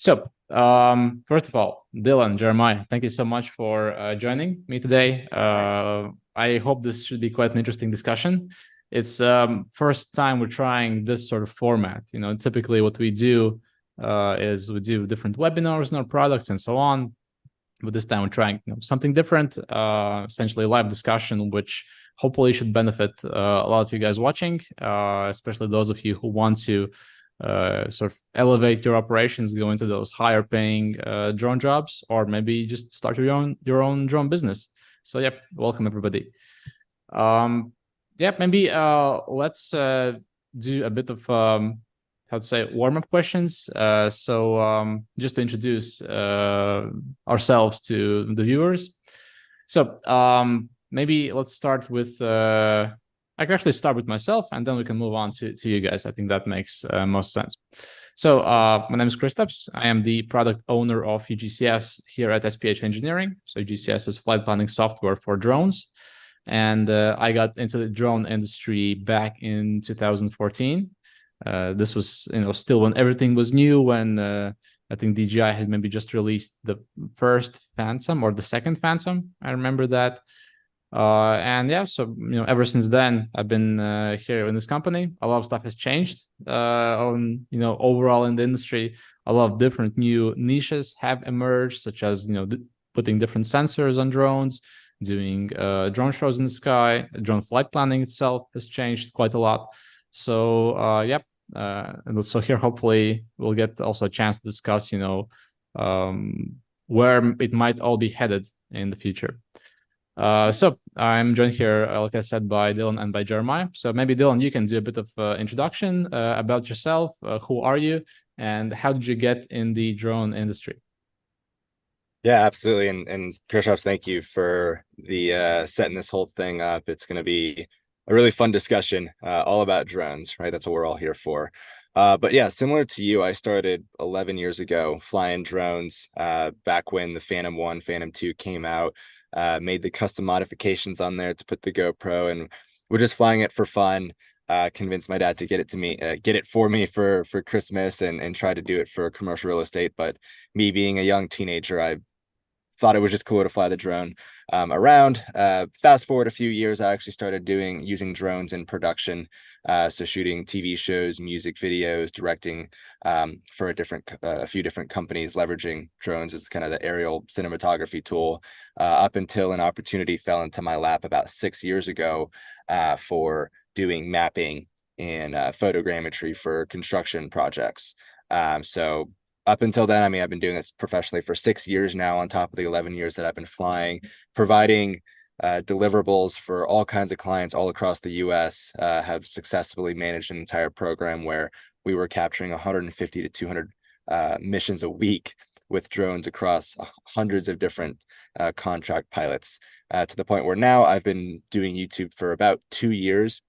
First of all, Dylan, Jeremiah, thank you so much for joining me today. I hope this should be quite an interesting discussion. It's first time we're trying this sort of format. Typically what we do is we do different webinars on our products and so on. But this time we're trying something different, essentially a live discussion, which hopefully should benefit a lot of you guys watching, especially those of you who want to sort of elevate your operations, go into those higher paying drone jobs, or maybe just start your own drone business. So yep, welcome everybody. Maybe let's do a bit of how to say warm-up questions. Just to introduce ourselves to the viewers. Maybe let's start with I can actually start with myself, and then we can move on to you guys. I think that makes most sense. My name is Kristaps. I am the product owner of UgCS here at SPH Engineering. So UgCS is flight planning software for drones. And I got into the drone industry back in 2014. This was, still when everything was new, when I think DJI had maybe just released the first Phantom or the second Phantom. I remember that. Ever since then, I've been here in this company. A lot of stuff has changed overall in the industry. A lot of different new niches have emerged, such as, putting different sensors on drones, doing drone shows in the sky. Drone flight planning itself has changed quite a lot. So here hopefully we'll get also a chance to discuss, where it might all be headed in the future. I'm joined here, like I said, by Dylan and by Jeremiah. So maybe Dylan, you can do a bit of introduction about yourself. Who are you, and how did you get in the drone industry? Yeah, absolutely. And Kristaps, thank you for the setting this whole thing up. It's going to be a really fun discussion, all about drones, right? That's what we're all here for. But yeah, similar to you, I started 11 years ago flying drones back when the Phantom 1, Phantom 2 came out. Made the custom modifications on there to put the GoPro, and we're just flying it for fun. Convinced my dad to get it for me for Christmas, and try to do it for commercial real estate. But me being a young teenager, I thought it was just cool to fly the drone around. Fast forward a few years, I actually started using drones in production. So shooting TV shows, music videos, directing for a few different companies, leveraging drones as kind of the aerial cinematography tool, up until an opportunity fell into my lap about 6 years ago for doing mapping and photogrammetry for construction projects. So up until then, I mean, I've been doing this professionally for 6 years now, on top of the 11 years that I've been flying, providing deliverables for all kinds of clients all across the US. Have successfully managed an entire program where we were capturing 150 to 200 missions a week with drones across hundreds of different contract pilots, to the point where now I've been doing YouTube for about 2 years,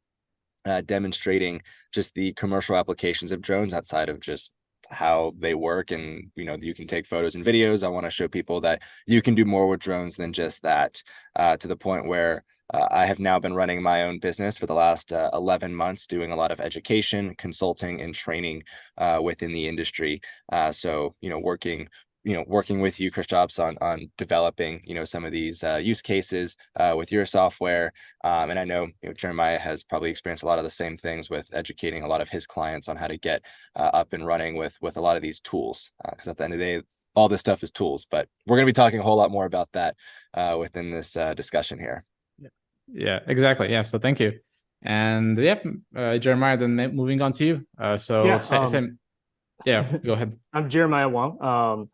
demonstrating just the commercial applications of drones outside of just how they work. And you can take photos and videos. I want to show people that you can do more with drones than just that, to the point where I have now been running my own business for the last 11 months, doing a lot of education, consulting, and training within the industry. Working with you, Kristaps, on developing some of these use cases with your software. And I know, Jeremiah has probably experienced a lot of the same things with educating a lot of his clients on how to get up and running with a lot of these tools. Because at the end of the day, all this stuff is tools. But we're going to be talking a whole lot more about that within this discussion here. Yeah, exactly. Yeah, so thank you. And Jeremiah, then moving on to you. Same. Yeah, go ahead. I'm Jeremiah Wong.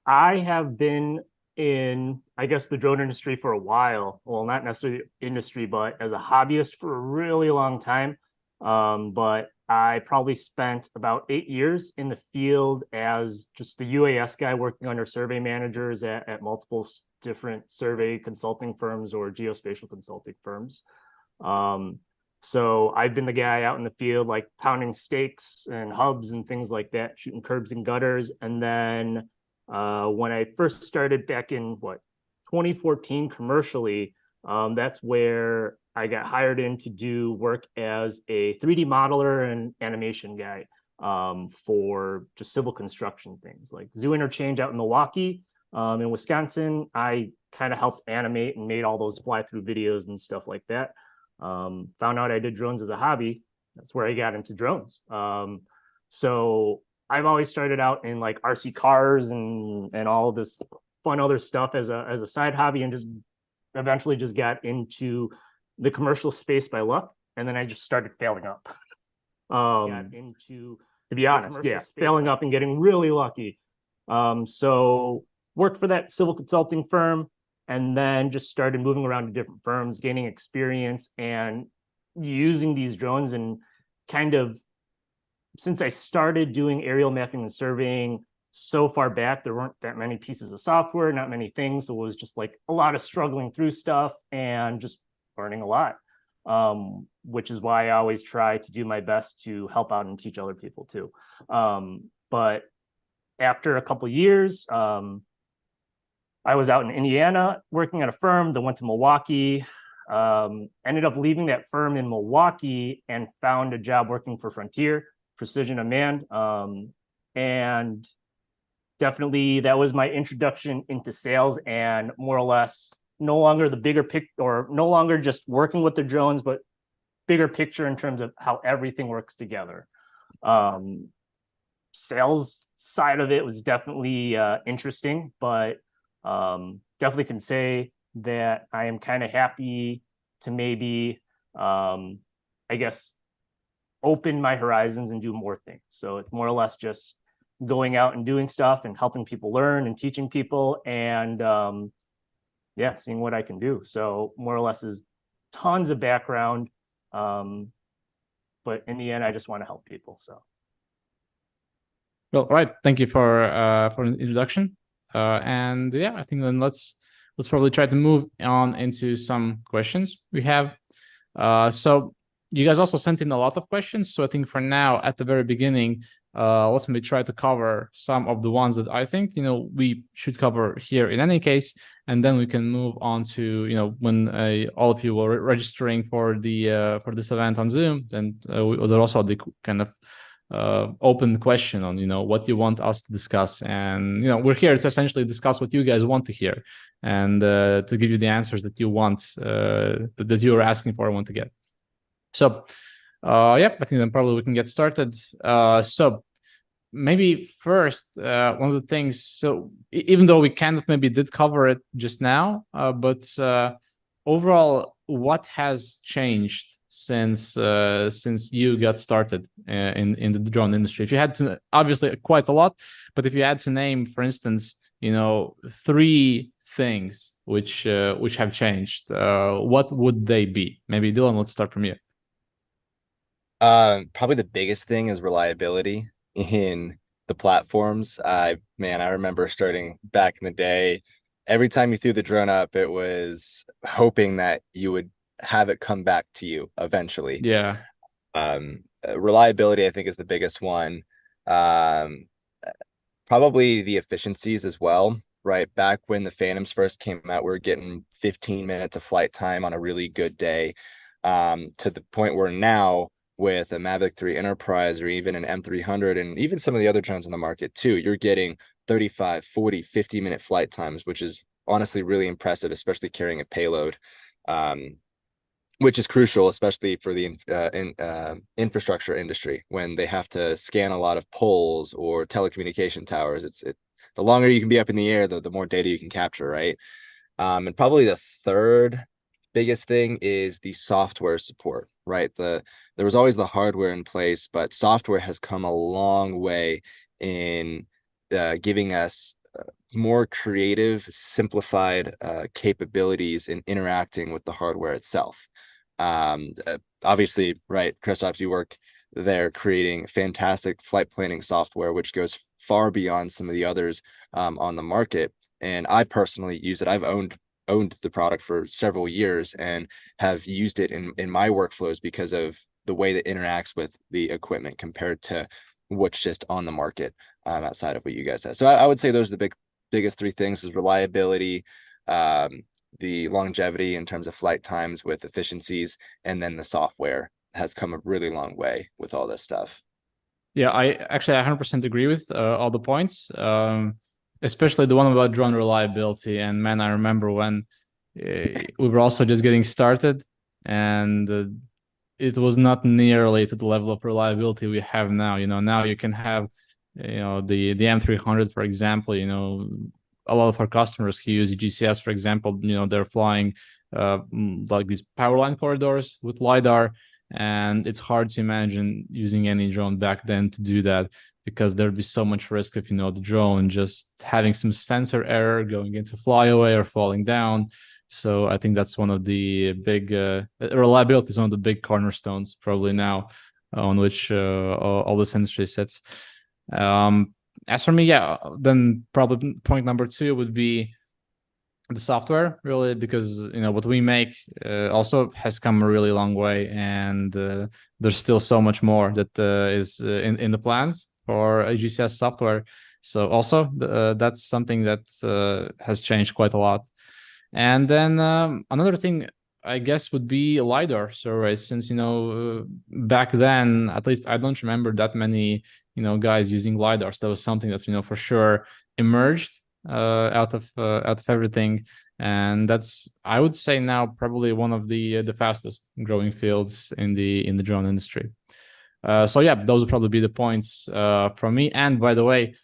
I have been in, I guess, the drone industry for a while. Well, not necessarily industry, but as a hobbyist for a really long time. But I probably spent about 8 years in the field as just the UAS guy, working under survey managers at multiple different survey consulting firms or geospatial consulting firms. So I've been the guy out in the field, like pounding stakes and hubs and things like that, shooting curbs and gutters. And then when I first started back in 2014 commercially, that's where I got hired in to do work as a 3D modeler and animation guy. for just civil construction things like Zoo Interchange out in Milwaukee. In Wisconsin, I kind of helped animate and made all those fly-through videos and stuff like that. Found out I did drones as a hobby. That's where I got into drones. So I've always started out in like RC cars and all this fun other stuff as a side hobby, and just eventually just got into the commercial space by luck. And then I just started failing up. To be honest, yeah, failing up and getting really lucky. So worked for that civil consulting firm, and then just started moving around to different firms, gaining experience and using these drones. And kind of, since I started doing aerial mapping and surveying so far back, there weren't that many pieces of software, not many things. So it was just like a lot of struggling through stuff and just learning a lot, which is why I always try to do my best to help out and teach other people too. But after a couple of years, I was out in Indiana working at a firm that went to Milwaukee. Ended up leaving that firm in Milwaukee and found a job working for Frontier Precision Unmanned. And definitely that was my introduction into sales, and more or less no longer the bigger picture, or no longer just working with the drones, but bigger picture in terms of how everything works together. Sales side of it was definitely interesting, but definitely can say that I am kind of happy to maybe, I guess, open my horizons and do more things. So it's more or less just going out and doing stuff and helping people learn and teaching people, and yeah, seeing what I can do. So more or less is tons of background. But in the end, I just want to help people. So. Well, all right. Thank you for an introduction. And yeah, I think then let's probably try to move on into some questions we have. So you guys also sent in a lot of questions. So I think for now, at the very beginning, let's maybe try to cover some of the ones that I think, we should cover here in any case. And then we can move on to, when all of you were registering for for this event on Zoom, then there's also the kind of open question on what you want us to discuss, and we're here to essentially discuss what you guys want to hear, and to give you the answers that you want, that you are asking for and want to get. So yeah, I think then probably we can get started. So maybe first, one of the things, so even though we kind of maybe did cover it just now, but overall, what has changed since you got started in the drone industry? If you had to, obviously quite a lot, but if you had to name, for instance, 3 things which have changed, what would they be? Maybe Dylan, let's start from you. Probably the biggest thing is reliability in the platforms. I remember starting back in the day, every time you threw the drone up, it was hoping that you would have it come back to you eventually. Yeah. Reliability, I think, is the biggest one. Probably the efficiencies as well, right? Back when the Phantoms first came out, we were getting 15 minutes of flight time on a really good day, to the point where now with a Mavic 3 Enterprise or even an M300 and even some of the other drones on the market too, you're getting 35, 40, 50-minute flight times, which is honestly really impressive, especially carrying a payload, which is crucial, especially for the infrastructure industry when they have to scan a lot of poles or telecommunication towers. The longer you can be up in the air, the more data you can capture, right? And probably the third biggest thing is the software support, right? There was always the hardware in place, but software has come a long way in giving us more creative, simplified capabilities in interacting with the hardware itself. Obviously, right, Kristaps, you work there creating fantastic flight planning software, which goes far beyond some of the others on the market. And I personally use it. I've owned the product for several years and have used it in my workflows because of the way that interacts with the equipment compared to what's just on the market outside of what you guys have. So I would say those are the biggest 3 things: is reliability, the longevity in terms of flight times with efficiencies, and then the software has come a really long way with all this stuff. Yeah, I 100% agree with all the points, especially the one about drone reliability. And man, I remember when we were also just getting started, and it was not nearly to the level of reliability we have now. Now you can have, the M300, for example. A lot of our customers who use UgCS, for example, they're flying like these power line corridors with LiDAR. And it's hard to imagine using any drone back then to do that, because there'd be so much risk of, the drone just having some sensor error, going into flyaway or falling down. So I think that's one of the big reliability is one of the big cornerstones probably now on which all this industry sits. As for me, yeah, then probably point number 2 would be the software, really, because what we make also has come a really long way, and there's still so much more that is in the plans for UgCS software. So also that's something that has changed quite a lot. And then another thing, I guess, would be LiDAR surveys, since back then, at least I don't remember that many guys using LiDAR. So that was something that for sure emerged out of everything, and that's, I would say, now probably one of the fastest growing fields in the drone industry. So yeah, those would probably be the points from me. And by the way,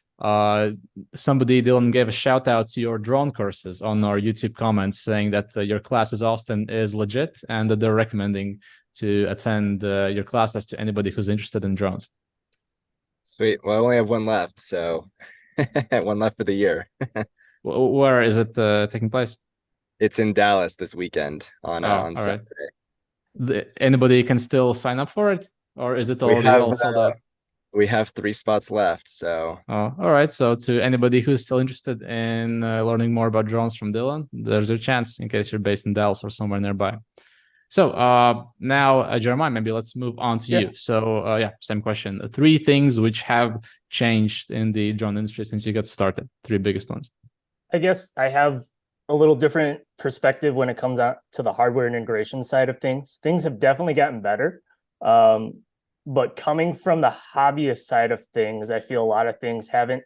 somebody, Dylan, gave a shout out to your drone courses on our YouTube comments, saying that your classes, Austin, is legit, and that they're recommending to attend your classes to anybody who's interested in drones. Sweet. Well, I only have one left, so one left for the year. Where is it taking place? It's in Dallas this weekend on all Saturday. Right. Anybody can still sign up for it, or is it already all sold out? We have 3 spots left, so. Oh, all right. So to anybody who's still interested in learning more about drones from Dylan, there's your chance, in case you're based in Dallas or somewhere nearby. So now, Jeremiah, maybe let's move on to you. So yeah, same question. 3 things which have changed in the drone industry since you got started. 3 biggest ones. I guess I have a little different perspective when it comes out to the hardware integration side of things. Things have definitely gotten better. But coming from the hobbyist side of things, I feel a lot of things haven't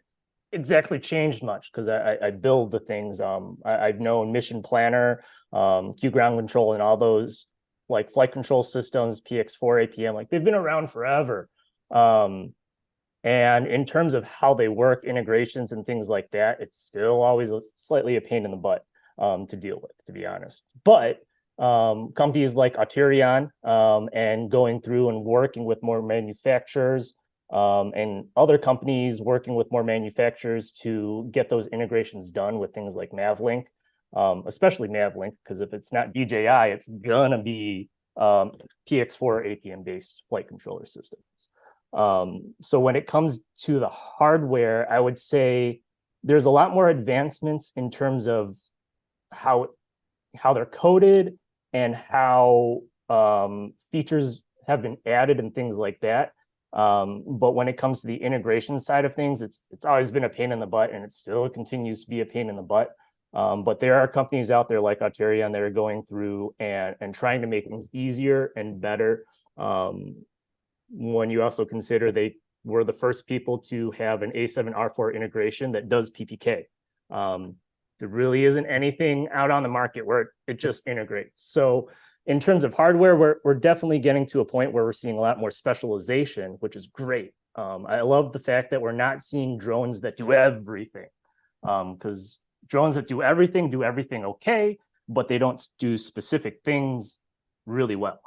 exactly changed much, because I build the things. I've known Mission Planner, Q Ground Control, and all those like flight control systems, PX4, APM, like they've been around forever. And in terms of how they work, integrations and things like that, it's still always slightly a pain in the butt to deal with, to be honest. But companies like Auterion and going through and working with more manufacturers and other companies working with more manufacturers to get those integrations done with things like Mavlink, especially Mavlink, because if it's not DJI, it's gonna be PX4 APM based flight controller systems. So when it comes to the hardware, I would say there's a lot more advancements in terms of how they're coded and how features have been added and things like that. But when it comes to the integration side of things, it's always been a pain in the butt, and it still continues to be a pain in the butt. But there are companies out there like Auterion that are going through and trying to make things easier and better. When you also consider they were the first people to have an A7R4 integration that does PPK. There really isn't anything out on the market where it just integrates. So in terms of hardware, we're definitely getting to a point where we're seeing a lot more specialization, which is great. I love the fact that we're not seeing drones that do everything, because drones that do everything okay, but they don't do specific things really well.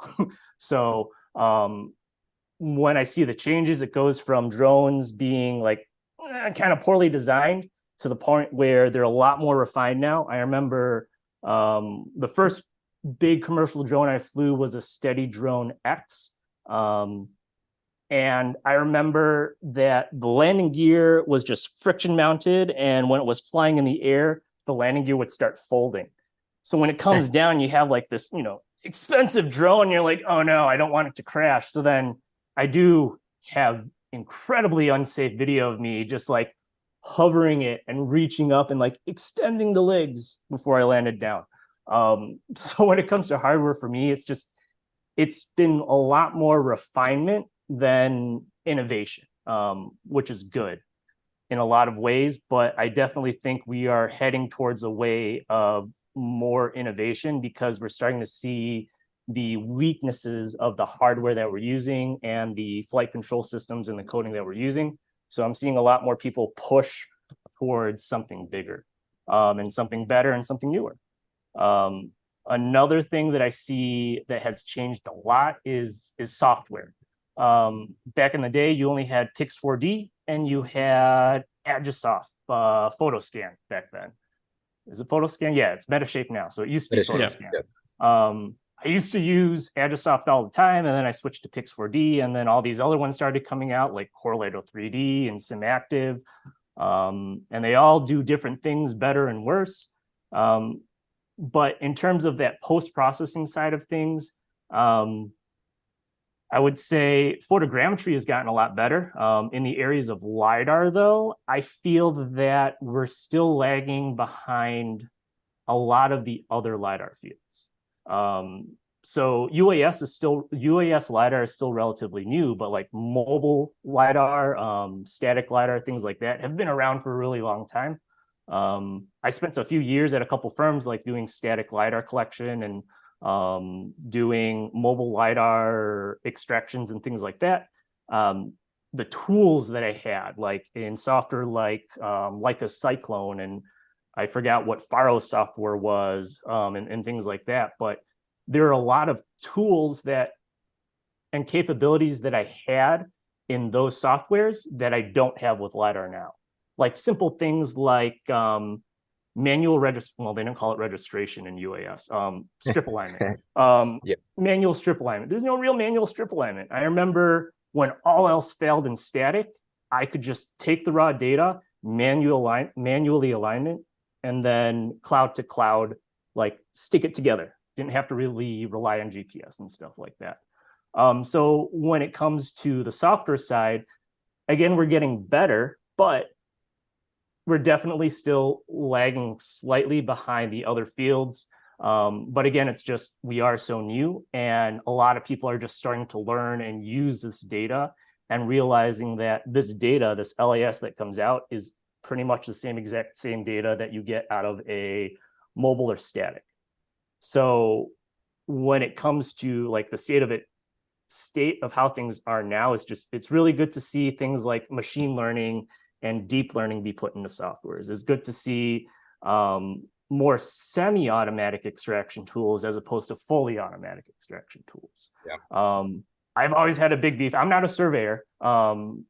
So when I see the changes, it goes from drones being like kind of poorly designed to the point where they're a lot more refined now. I remember the first big commercial drone I flew was a Steady Drone X. And I remember that the landing gear was just friction mounted. And when it was flying in the air, the landing gear would start folding. So when it comes down, you have like this, expensive drone. You're like, oh no, I don't want it to crash. So then I do have incredibly unsafe video of me just like hovering it and reaching up and like extending the legs before I landed down. So when it comes to hardware for me, it's been a lot more refinement than innovation. which is good in a lot of ways, but I definitely think we are heading towards a way of more innovation because we're starting to see the weaknesses of the hardware that we're using and the flight control systems and the coding that we're using. So I'm seeing a lot more people push towards something bigger, and something better and something newer. Another thing that I see that has changed a lot is software. Back in the day, you only had Pix4D and you had Agisoft PhotoScan back then. Is it PhotoScan? Yeah, it's Metashape now. So it used to be PhotoScan. Yeah. I used to use Agisoft all the time, and then I switched to Pix4D, and then all these other ones started coming out, like Correlato 3D and SimActive, and they all do different things better and worse. But in terms of that post-processing side of things, I would say photogrammetry has gotten a lot better. In the areas of LiDAR, though, I feel that we're still lagging behind a lot of the other LiDAR fields. So UAS LiDAR is still relatively new, but like mobile LiDAR, static LiDAR, things like that have been around for a really long time. I spent a few years at a couple firms like doing static LiDAR collection and doing mobile LiDAR extractions and things like that. The tools that I had, like in software like a Cyclone, and I forgot what Faro software was, and things like that. But there are a lot of tools that and capabilities that I had in those softwares that I don't have with LiDAR now. Like simple things like manual well, they don't call it registration in UAS, strip alignment, manual strip alignment. There's no real manual strip alignment. I remember when all else failed in static, I could just take the raw data, manually align it, and then cloud to cloud, like stick it together. Didn't have to really rely on GPS and stuff like that. So when it comes to the software side, again, we're getting better, but we're definitely still lagging slightly behind the other fields. But again, it's just, we are so new, and a lot of people are just starting to learn and use this data and realizing that this data, this LAS that comes out, is pretty much the exact same data that you get out of a mobile or static. So when it comes to like the state of how things are now, it's really good to see things like machine learning and deep learning be put into softwares. It's good to see more semi-automatic extraction tools as opposed to fully automatic extraction tools. Yeah. I've always had a big beef. I'm not a surveyor. Anything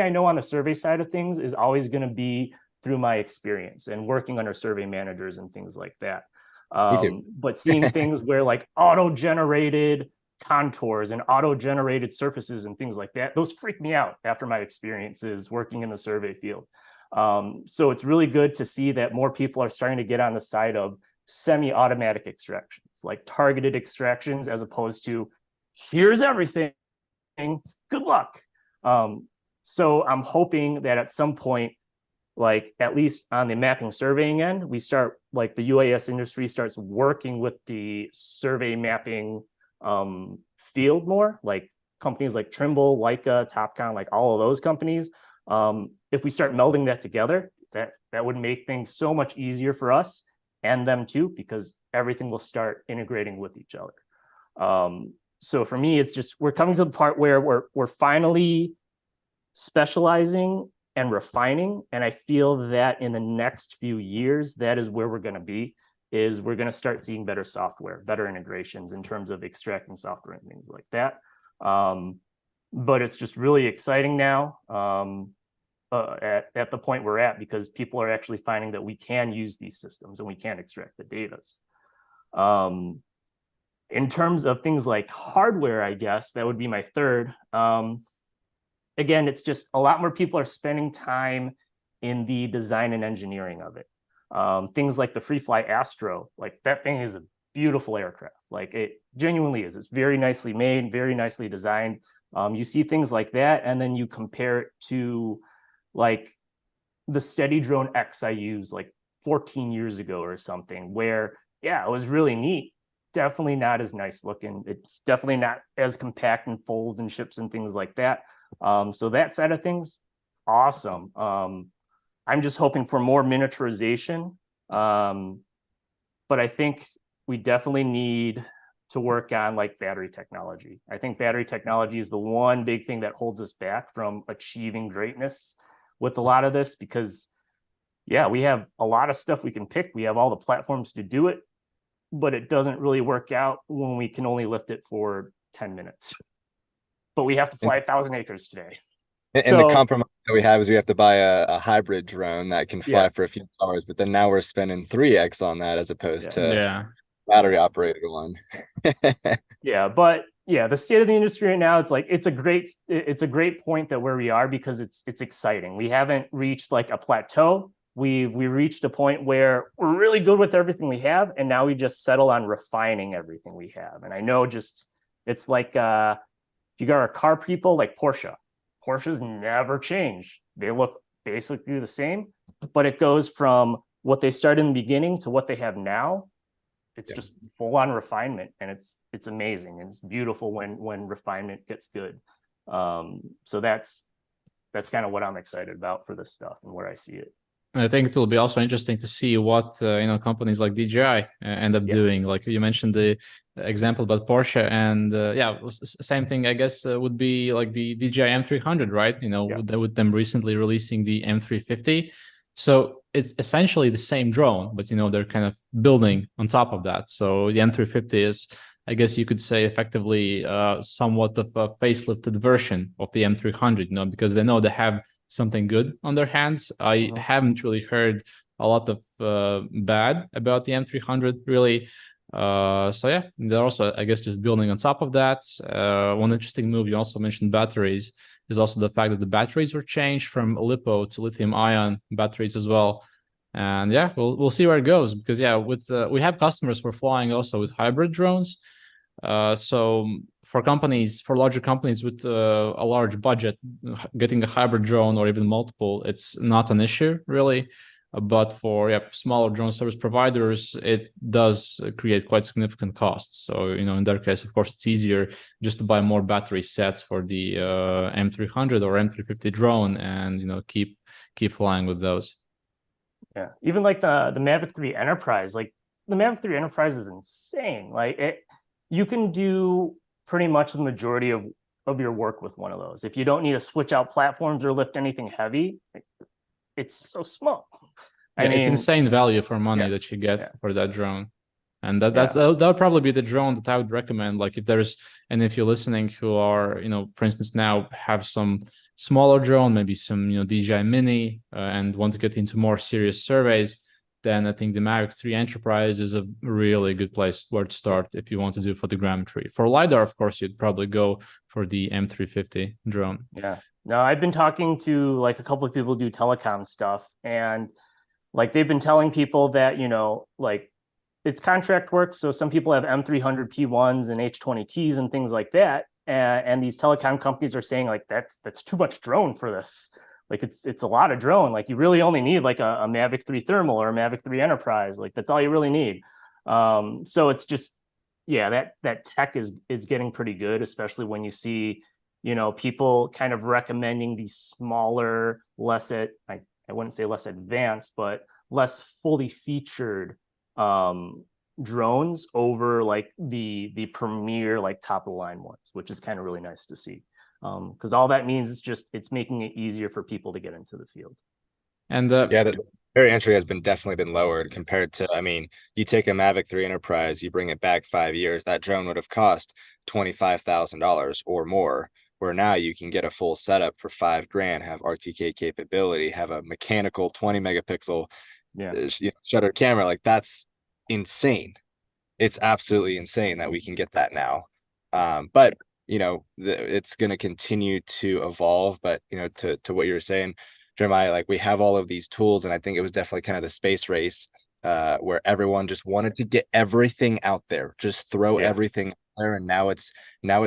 I know on the survey side of things is always going to be through my experience and working under survey managers and things like that. But seeing things where like auto-generated contours and auto-generated surfaces and things like that, those freak me out after my experiences working in the survey field. So it's really good to see that more people are starting to get on the side of semi-automatic extractions, like targeted extractions, as opposed to here's everything, good luck. So I'm hoping that at some point, like at least on the mapping surveying end, we start, like the UAS industry starts working with the survey mapping field more, like companies like Trimble, Leica, Topcon, like all of those companies. If we start melding that together, that would make things so much easier for us and them too, because everything will start integrating with each other. So for me, it's just, we're coming to the part where we're finally specializing and refining. And I feel that in the next few years, that is where we're going to be, is we're going to start seeing better software, better integrations in terms of extracting software and things like that. But it's just really exciting now at the point we're at, because people are actually finding that we can use these systems and we can extract the data. In terms of things like hardware, I guess that would be my third. Again, it's just a lot more people are spending time in the design and engineering of it. Things like the FreeFly Astro, like that thing is a beautiful aircraft. Like it genuinely is. It's very nicely made, very nicely designed. You see things like that, and then you compare it to like the Steady Drone X I used like 14 years ago or something, where yeah, it was really neat, definitely not as nice looking. It's definitely not as compact and folds and ships and things like that. So that side of things, awesome. I'm just hoping for more miniaturization. But I think we definitely need to work on like battery technology. I think battery technology is the one big thing that holds us back from achieving greatness with a lot of this, because yeah, we have a lot of stuff we can pick. We have all the platforms to do it, but it doesn't really work out when we can only lift it for 10 minutes. But we have to fly 1,000 acres today. And the compromise that we have is we have to buy a hybrid drone that can fly for a few hours, but then now we're spending 3x on that as opposed to battery operated one. But the state of the industry right now, it's like it's a great point that where we are, because it's exciting. We haven't reached like a plateau. We reached a point where we're really good with everything we have, and now we just settle on refining everything we have. And I know it's like if you got our car people, like Porsches never change. They look basically the same, but it goes from what they started in the beginning to what they have now. It's just full on refinement, and it's amazing. And it's beautiful when refinement gets good. So that's kind of what I'm excited about for this stuff and where I see it. I think it will be also interesting to see what companies like DJI end up doing. Like you mentioned the example about Porsche, and same thing I guess would be like the DJI M300, right? With them recently releasing the M350. So it's essentially the same drone, but they're kind of building on top of that. So the M350 is, I guess you could say, effectively somewhat of a facelifted version of the M300, because they know they have something good on their hands. I haven't really heard a lot of bad about the M300 really. They're also, I guess, just building on top of that. One interesting move, you also mentioned batteries, is also the fact that the batteries were changed from LiPo to lithium ion batteries as well. And we'll see where it goes, because we have customers who are flying also with hybrid drones. So for larger companies with a large budget, getting a hybrid drone or even multiple, it's not an issue really. But for smaller drone service providers, it does create quite significant costs. So in their case, of course, it's easier just to buy more battery sets for the M300 or M350 drone, and keep flying with those. Yeah, even like the Mavic 3 Enterprise, like the Mavic 3 Enterprise is insane. Like you can do pretty much the majority of your work with one of those. If you don't need to switch out platforms or lift anything heavy, it's so small. I mean, it's insane value for money that you get for that drone. And that'll probably be the drone that I would recommend. Like if there's any of you listening who are, for instance, now have some smaller drone, maybe some, DJI Mini, and want to get into more serious surveys, then I think the Mavic 3 Enterprise is a really good place where to start if you want to do photogrammetry. For LiDAR, of course, you'd probably go for the M350 drone. Yeah. No, I've been talking to like a couple of people who do telecom stuff, and like they've been telling people that, like it's contract work. So some people have M300 P1s and H20Ts and things like that. And these telecom companies are saying like, that's too much drone for this. Like it's a lot of drone. Like you really only need like a Mavic 3 Thermal or a Mavic 3 Enterprise. Like that's all you really need. So it's just, that tech is getting pretty good, especially when you see, people kind of recommending these smaller, I wouldn't say less advanced, but less fully featured drones over like the premier, like top of the line ones, which is kind of really nice to see. Because all that means it's making it easier for people to get into the field. And the barrier entry has definitely been lowered compared to, you take a Mavic 3 Enterprise, you bring it back 5 years, that drone would have cost $25,000 or more, where now you can get a full setup for $5,000, have RTK capability, have a mechanical 20 megapixel shutter camera. Like that's insane. It's absolutely insane that we can get that now. But it's going to continue to evolve. But to what you were saying, Jeremiah, like we have all of these tools, and I think it was definitely kind of the space race where everyone just wanted to get everything out there, just throw everything there, and now it's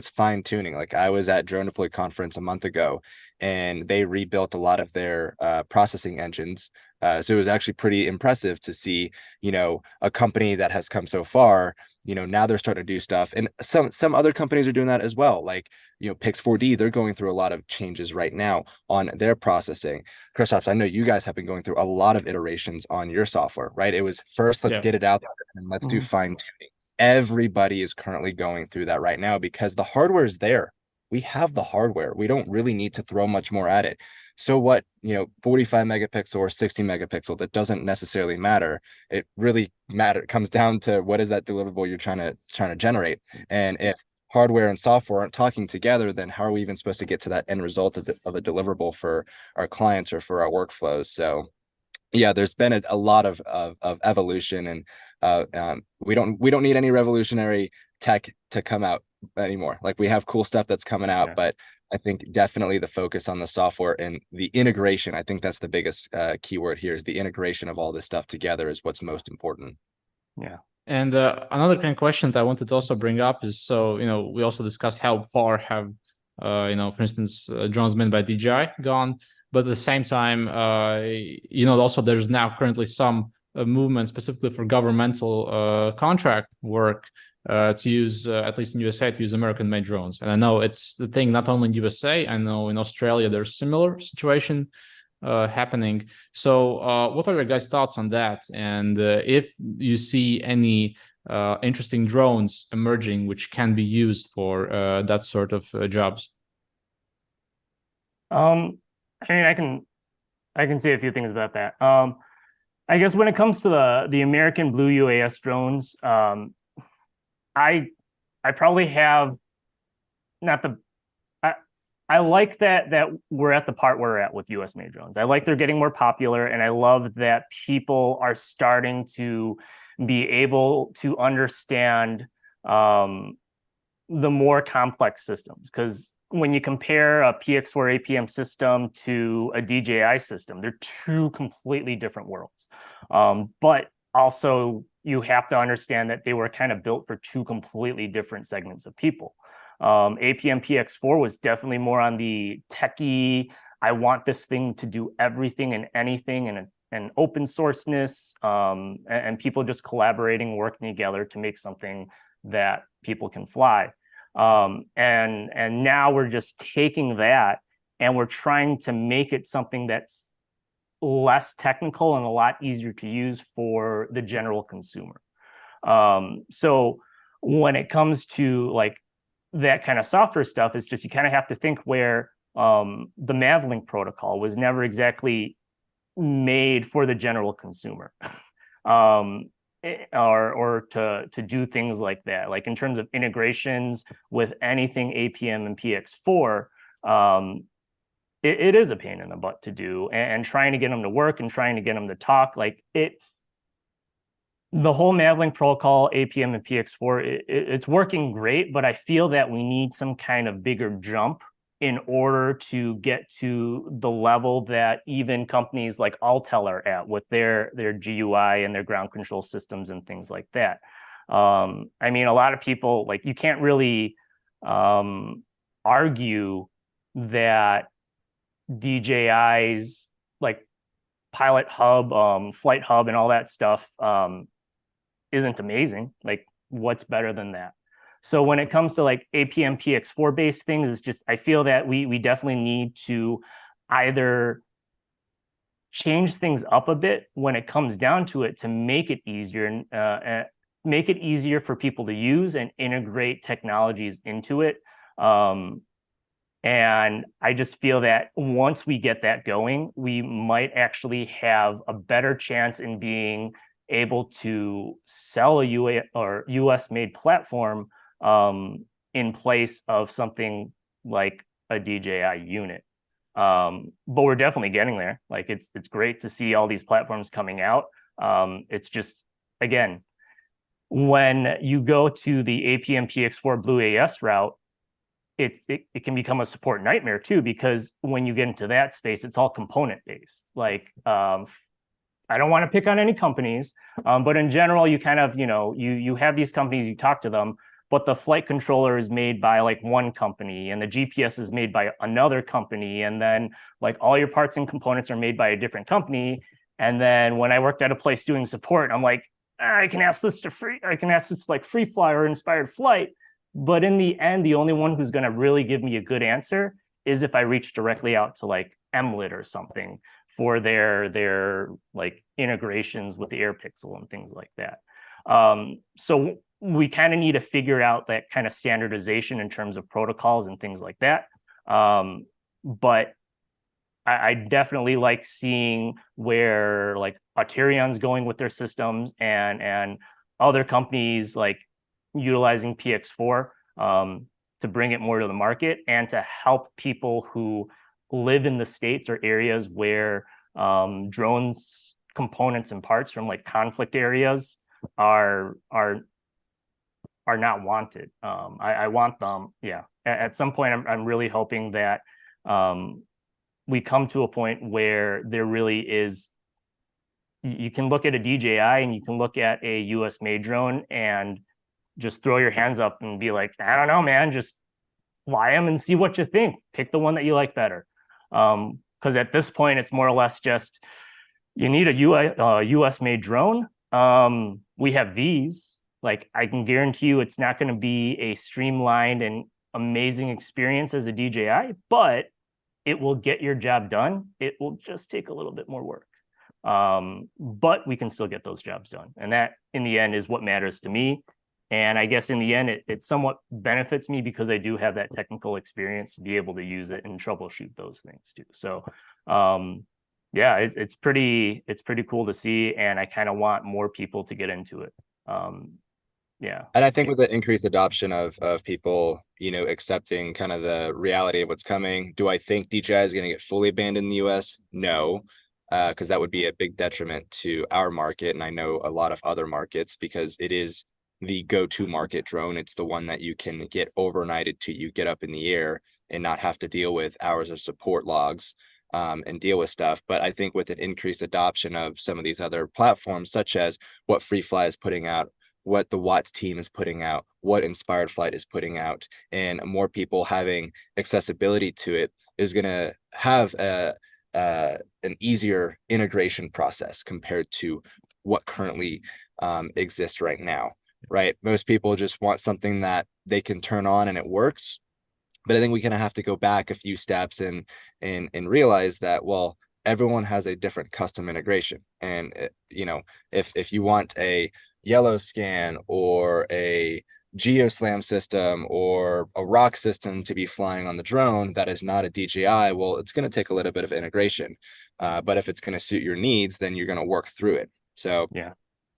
fine tuning. Like I was at Drone Deploy conference a month ago, and they rebuilt a lot of their processing engines. So it was actually pretty impressive to see, a company that has come so far. Now they're starting to do stuff, and some other companies are doing that as well. Like Pix4D, they're going through a lot of changes right now on their processing. Kristaps, I know you guys have been going through a lot of iterations on your software, right? It was first, let's get it out there, and let's do fine tuning. Everybody is currently going through that right now because the hardware is there. We have the hardware. We don't really need to throw much more at it. So what, 45 megapixel or 60 megapixel, that doesn't necessarily matter. It really comes down to what is that deliverable you're trying to generate. And if hardware and software aren't talking together, then how are we even supposed to get to that end result of a deliverable for our clients or for our workflows? So yeah, there's been a lot of evolution, and we don't need any revolutionary tech to come out anymore. Like we have cool stuff that's coming out, but I think definitely the focus on the software and the integration. I think that's the biggest keyword here, is the integration of all this stuff together is what's most important. Yeah. And another kind of question that I wanted to also bring up is, so, we also discussed how far have, for instance, drones made by DJI gone, but at the same time, also there's now currently some movement specifically for governmental contract work to use, at least in USA, to use American-made drones. And I know it's the thing not only in USA, I know in Australia there's a similar situation happening. So what are your guys' thoughts on that? And if you see any interesting drones emerging which can be used for that sort of jobs? I can say a few things about that. I guess when it comes to the American Blue UAS drones, I probably have not the. I like that we're at the part we're at with US made drones. I like they're getting more popular, and I love that people are starting to be able to understand the more complex systems. Because when you compare a PX4 APM system to a DJI system, they're two completely different worlds. But also, you have to understand that they were kind of built for two completely different segments of people. APM PX4 was definitely more on the techie, I want this thing to do everything and anything, and open sourceness, and people just collaborating, working together to make something that people can fly. And now we're just taking that and we're trying to make it something that's less technical and a lot easier to use for the general consumer. So when it comes to like that kind of software stuff, it's just, you kind of have to think where the Mavlink protocol was never exactly made for the general consumer. Or to do things like that, like in terms of integrations with anything APM and PX4, it is a pain in the butt to do, and trying to get them to work and trying to get them to talk, like it. The whole Mavlink protocol, APM and PX4, it's working great, but I feel that we need some kind of bigger jump in order to get to the level that even companies like Altel are at with their GUI and their ground control systems and things like that. I mean, a lot of people, like, you can't really argue that DJI's like Pilot Hub, Flight Hub, and all that stuff isn't amazing. Like, what's better than that? So when it comes to like APM PX4 based things, it's just, I feel that we definitely need to either change things up a bit when it comes down to it to make it easier, and make it easier for people to use and integrate technologies into it. And I just feel that once we get that going, we might actually have a better chance in being able to sell a UA or US made platform in place of something like a DJI unit. But we're definitely getting there. Like, it's great to see all these platforms coming out. It's just, again, when you go to the APM PX4 Blue AS route, it can become a support nightmare too, because when you get into that space, it's all component based. Like, I don't want to pick on any companies, but in general, you kind of, you have these companies, you talk to them, but the flight controller is made by like one company and the GPS is made by another company. And then like all your parts and components are made by a different company. And then when I worked at a place doing support, I'm like, I can ask this like free fly or inspired flight. But in the end, the only one who's going to really give me a good answer is if I reach directly out to like MLIT or something for their like integrations with the AirPixel and things like that. So we kind of need to figure out that kind of standardization in terms of protocols and things like that. But I definitely like seeing where like Auterion's going with their systems and other companies like utilizing PX4 to bring it more to the market and to help people who live in the states or areas where drones components and parts from like conflict areas are not wanted. I want them. Yeah. At some point, I'm really hoping that we come to a point where there really is. You can look at a DJI and you can look at a US made drone and just throw your hands up and be like, I don't know, man, just fly them and see what you think. Pick the one that you like better. Because at this point, it's more or less just you need a US made drone. We have these. Like, I can guarantee you it's not going to be a streamlined and amazing experience as a DJI, but it will get your job done. It will just take a little bit more work. But we can still get those jobs done. And that, in the end, is what matters to me. And I guess in the end, it somewhat benefits me because I do have that technical experience to be able to use it and troubleshoot those things too. So, yeah, it's pretty cool to see. And I kind of want more people to get into it. Yeah. And I think with the increased adoption of people, accepting kind of the reality of what's coming, do I think DJI is going to get fully banned in the US? No, because that would be a big detriment to our market. And I know a lot of other markets because it is the go-to market drone. It's the one that you can get overnighted to you get up in the air and not have to deal with hours of support logs and deal with stuff. But I think with an increased adoption of some of these other platforms, such as what FreeFly is putting out, what the Watts team is putting out, what Inspired Flight is putting out, and more people having accessibility to it is going to have an easier integration process compared to what currently exists right now, right? Most people just want something that they can turn on and it works. But I think we're going to have to go back a few steps and realize that, well, everyone has a different custom integration. And, if you want a yellow scan or a GeoSlam system or a rock system to be flying on the drone that is not a DJI, well, it's going to take a little bit of integration. But if it's going to suit your needs, then you're going to work through it. So yeah,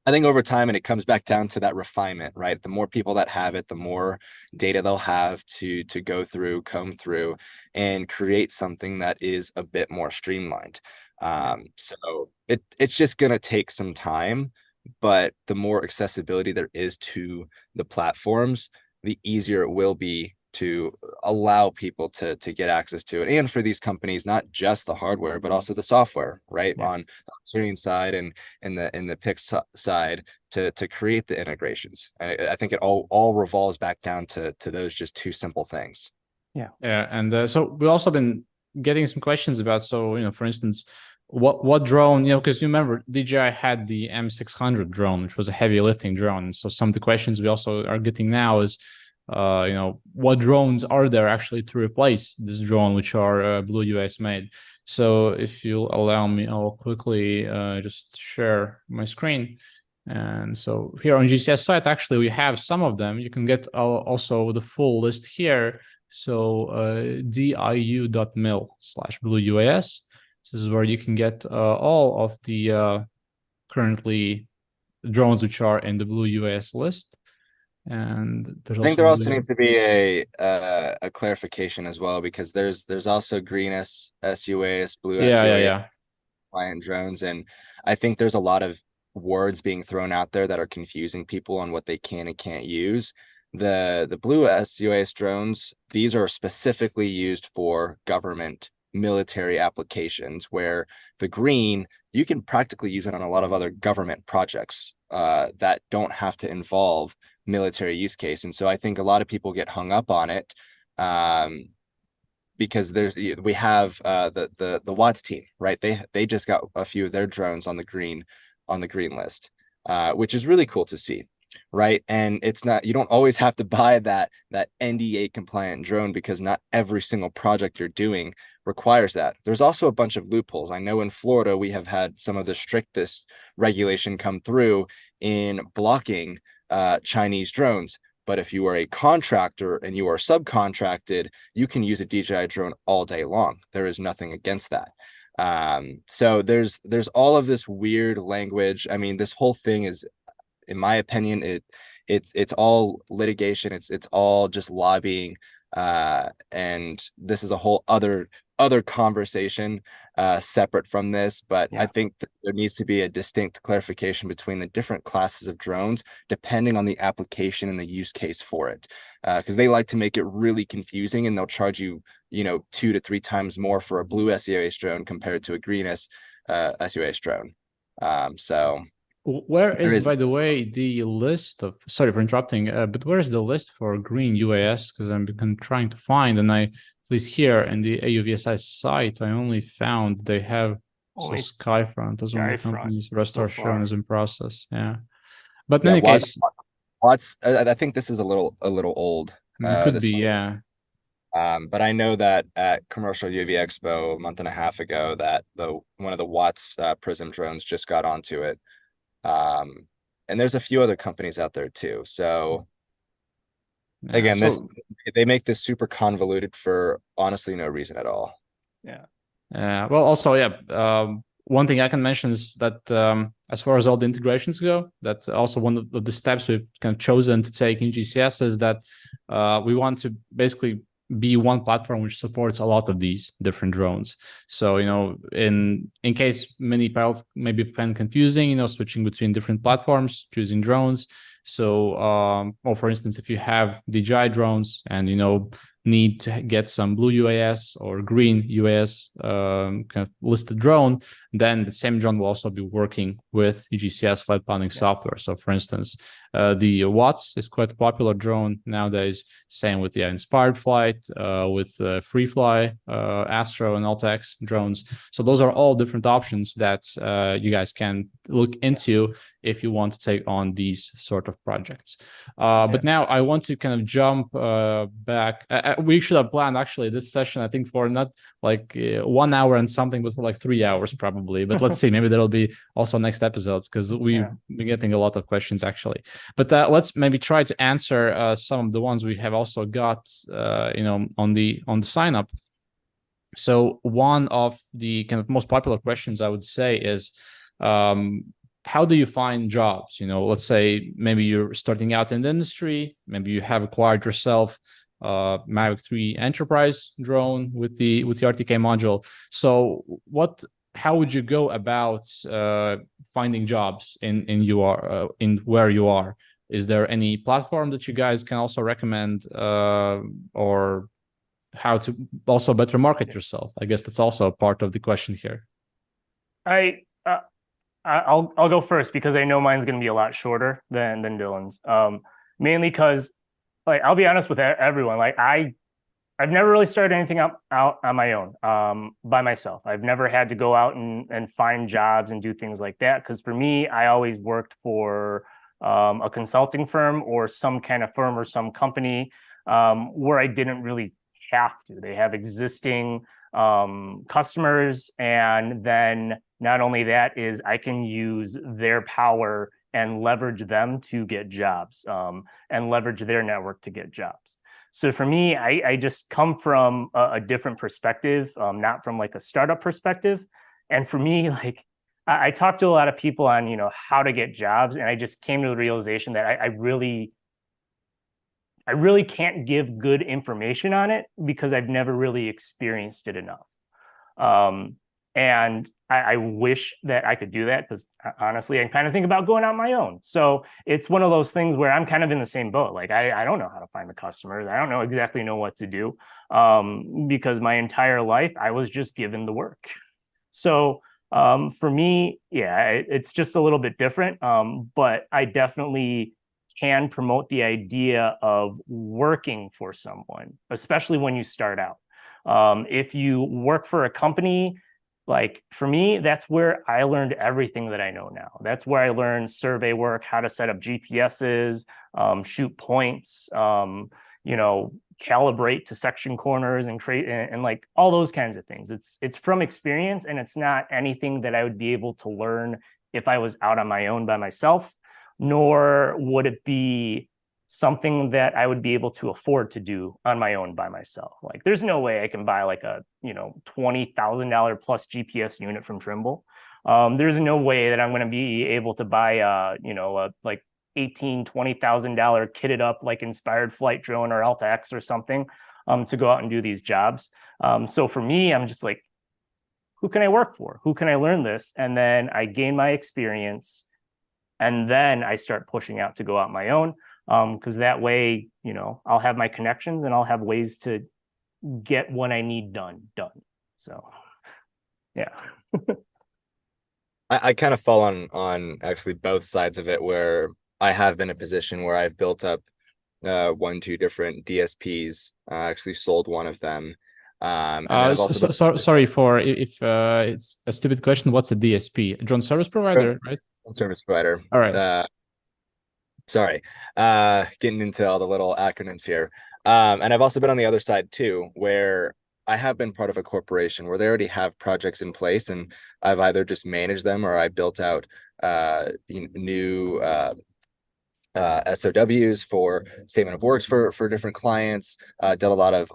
I think over time, and it comes back down to that refinement, right? The more people that have it, the more data they'll have to go through, comb through, and create something that is a bit more streamlined. So it's just going to take some time. But the more accessibility there is to the platforms, the easier it will be to allow people to get access to it. And for these companies, not just the hardware, but also the software, right? Yeah. On the tuning side and in the Pix side to create the integrations. I think it all revolves back down to those just two simple things. Yeah. Yeah. And so we've also been getting some questions about, for instance, what drone, because you remember DJI had the M600 drone, which was a heavy lifting drone. So some of the questions we also are getting now is, what drones are there actually to replace this drone, which are Blue US made? So if you'll allow me, I'll quickly just share my screen. And so here on UgCS site, actually, we have some of them. You can get also the full list here. So diu.mil/BlueUAS. This is where you can get all of the currently drones which are in the Blue UAS list. And I think there also needs to be a clarification as well, because there's also green SUAS, blue SUAS client drones, and I think there's a lot of words being thrown out there that are confusing people on what they can and can't use. The blue SUAS drones, these are specifically used for government military applications, where the green, you can practically use it on a lot of other government projects that don't have to involve military use case. And so I think a lot of people get hung up on it, because we have the Watts team, right? They just got a few of their drones on the green list, which is really cool to see, right? And it's not, you don't always have to buy that NDA compliant drone, because not every single project you're doing requires that. There's also a bunch of loopholes. I know in Florida we have had some of the strictest regulation come through in blocking Chinese drones. But if you are a contractor and you are subcontracted, you can use a DJI drone all day long. There is nothing against that. So there's all of this weird language. I mean, this whole thing is, in my opinion, it's all litigation. It's all just lobbying. And this is a whole other conversation separate from this. But I think that there needs to be a distinct clarification between the different classes of drones, depending on the application and the use case for it. Because they like to make it really confusing, and they'll charge you, 2 to 3 times more for a blue SUAS drone compared to a green SUAS drone. So where is, by the way, the list of, sorry for interrupting, but where is the list for green UAS? Because I'm trying to find, and at least here in the AUVSI site, I only found they have Skyfront as one of the companies. Rest are shown as in process. Yeah, but in any case, Watts. I think this is a little old. Could be, yeah. But I know that at Commercial UV Expo a month and a half ago, that one of the Watts Prism drones just got onto it. And there's a few other companies out there too. So again, they make this super convoluted for honestly no reason at all. Yeah. Well, also, one thing I can mention is that as far as all the integrations go, that's also one of the steps we've kind of chosen to take in UgCS, is that we want to basically be one platform which supports a lot of these different drones. So, in case many pilots maybe find confusing, switching between different platforms, choosing drones. So, for instance, if you have DJI drones and, need to get some blue UAS or green UAS kind of listed drone, then the same drone will also be working with UgCS flight planning software. So, for instance, the Watts is quite a popular drone nowadays. Same with the Inspired Flight, with FreeFly, Astro, and AltaX drones. So those are all different options that you guys can look into if you want to take on these sort of projects. But now I want to kind of jump back. We should have planned actually this session, I think, for not like 1 hour and something, but for like 3 hours probably. But let's see, maybe that'll be also next episodes, because we've been getting a lot of questions actually. But let's maybe try to answer some of the ones we have also got, on the sign up. So one of the kind of most popular questions, I would say, is how do you find jobs? Let's say maybe you're starting out in the industry, maybe you have acquired yourself Mavic 3 Enterprise drone with the RTK module. So how would you go about finding jobs in where you are? Is there any platform that you guys can also recommend, or how to also better market yourself? I guess that's also part of the question here. I'll go first, because I know mine's going to be a lot shorter than Dylan's. Mainly because, like, I'll be honest with everyone. Like, I've never really started anything out on my own, by myself. I've never had to go out and find jobs and do things like that. Because for me, I always worked for a consulting firm or some kind of firm or some company where I didn't really have to. They have existing customers, and then not only that is I can use their power and leverage them to get jobs, and leverage their network to get jobs. So for me, I just come from a different perspective, not from like a startup perspective. And for me, like, I talked to a lot of people on, how to get jobs, and I just came to the realization that I really can't give good information on it, because I've never really experienced it enough. And I wish that I could do that, because honestly, I kind of think about going on my own. So it's one of those things where I'm kind of in the same boat. Like, I don't know how to find the customers. I don't exactly know what to do, because my entire life I was just given the work. So for me, it's just a little bit different. But I definitely can promote the idea of working for someone, especially when you start out. If you work for a company, like for me, that's where I learned everything that I know now. That's where I learned survey work, how to set up GPSs, shoot points, calibrate to section corners and create and like all those kinds of things. It's from experience, and it's not anything that I would be able to learn if I was out on my own by myself, nor would it be something that I would be able to afford to do on my own by myself. Like there's no way I can buy like a, $20,000 plus GPS unit from Trimble. There's no way that I'm going to be able to buy a like $20,000 kitted up like inspired flight drone or Alta X or something to go out and do these jobs. So for me, I'm just like, who can I work for? Who can I learn this? And then I gain my experience, and then I start pushing out to go out my own. Because that way, I'll have my connections and I'll have ways to get what I need done. So, yeah. I kind of fall on actually both sides of it, where I have been in a position where I've built up 1-2 different DSPs. I actually sold one of them. And I've also sorry for if it's a stupid question. What's a DSP? Drone service provider, right? Service provider. All right. Sorry, getting into all the little acronyms here. And I've also been on the other side too, where I have been part of a corporation where they already have projects in place, and I've either just managed them or I built out new SOWs for statement of works for different clients, did a lot of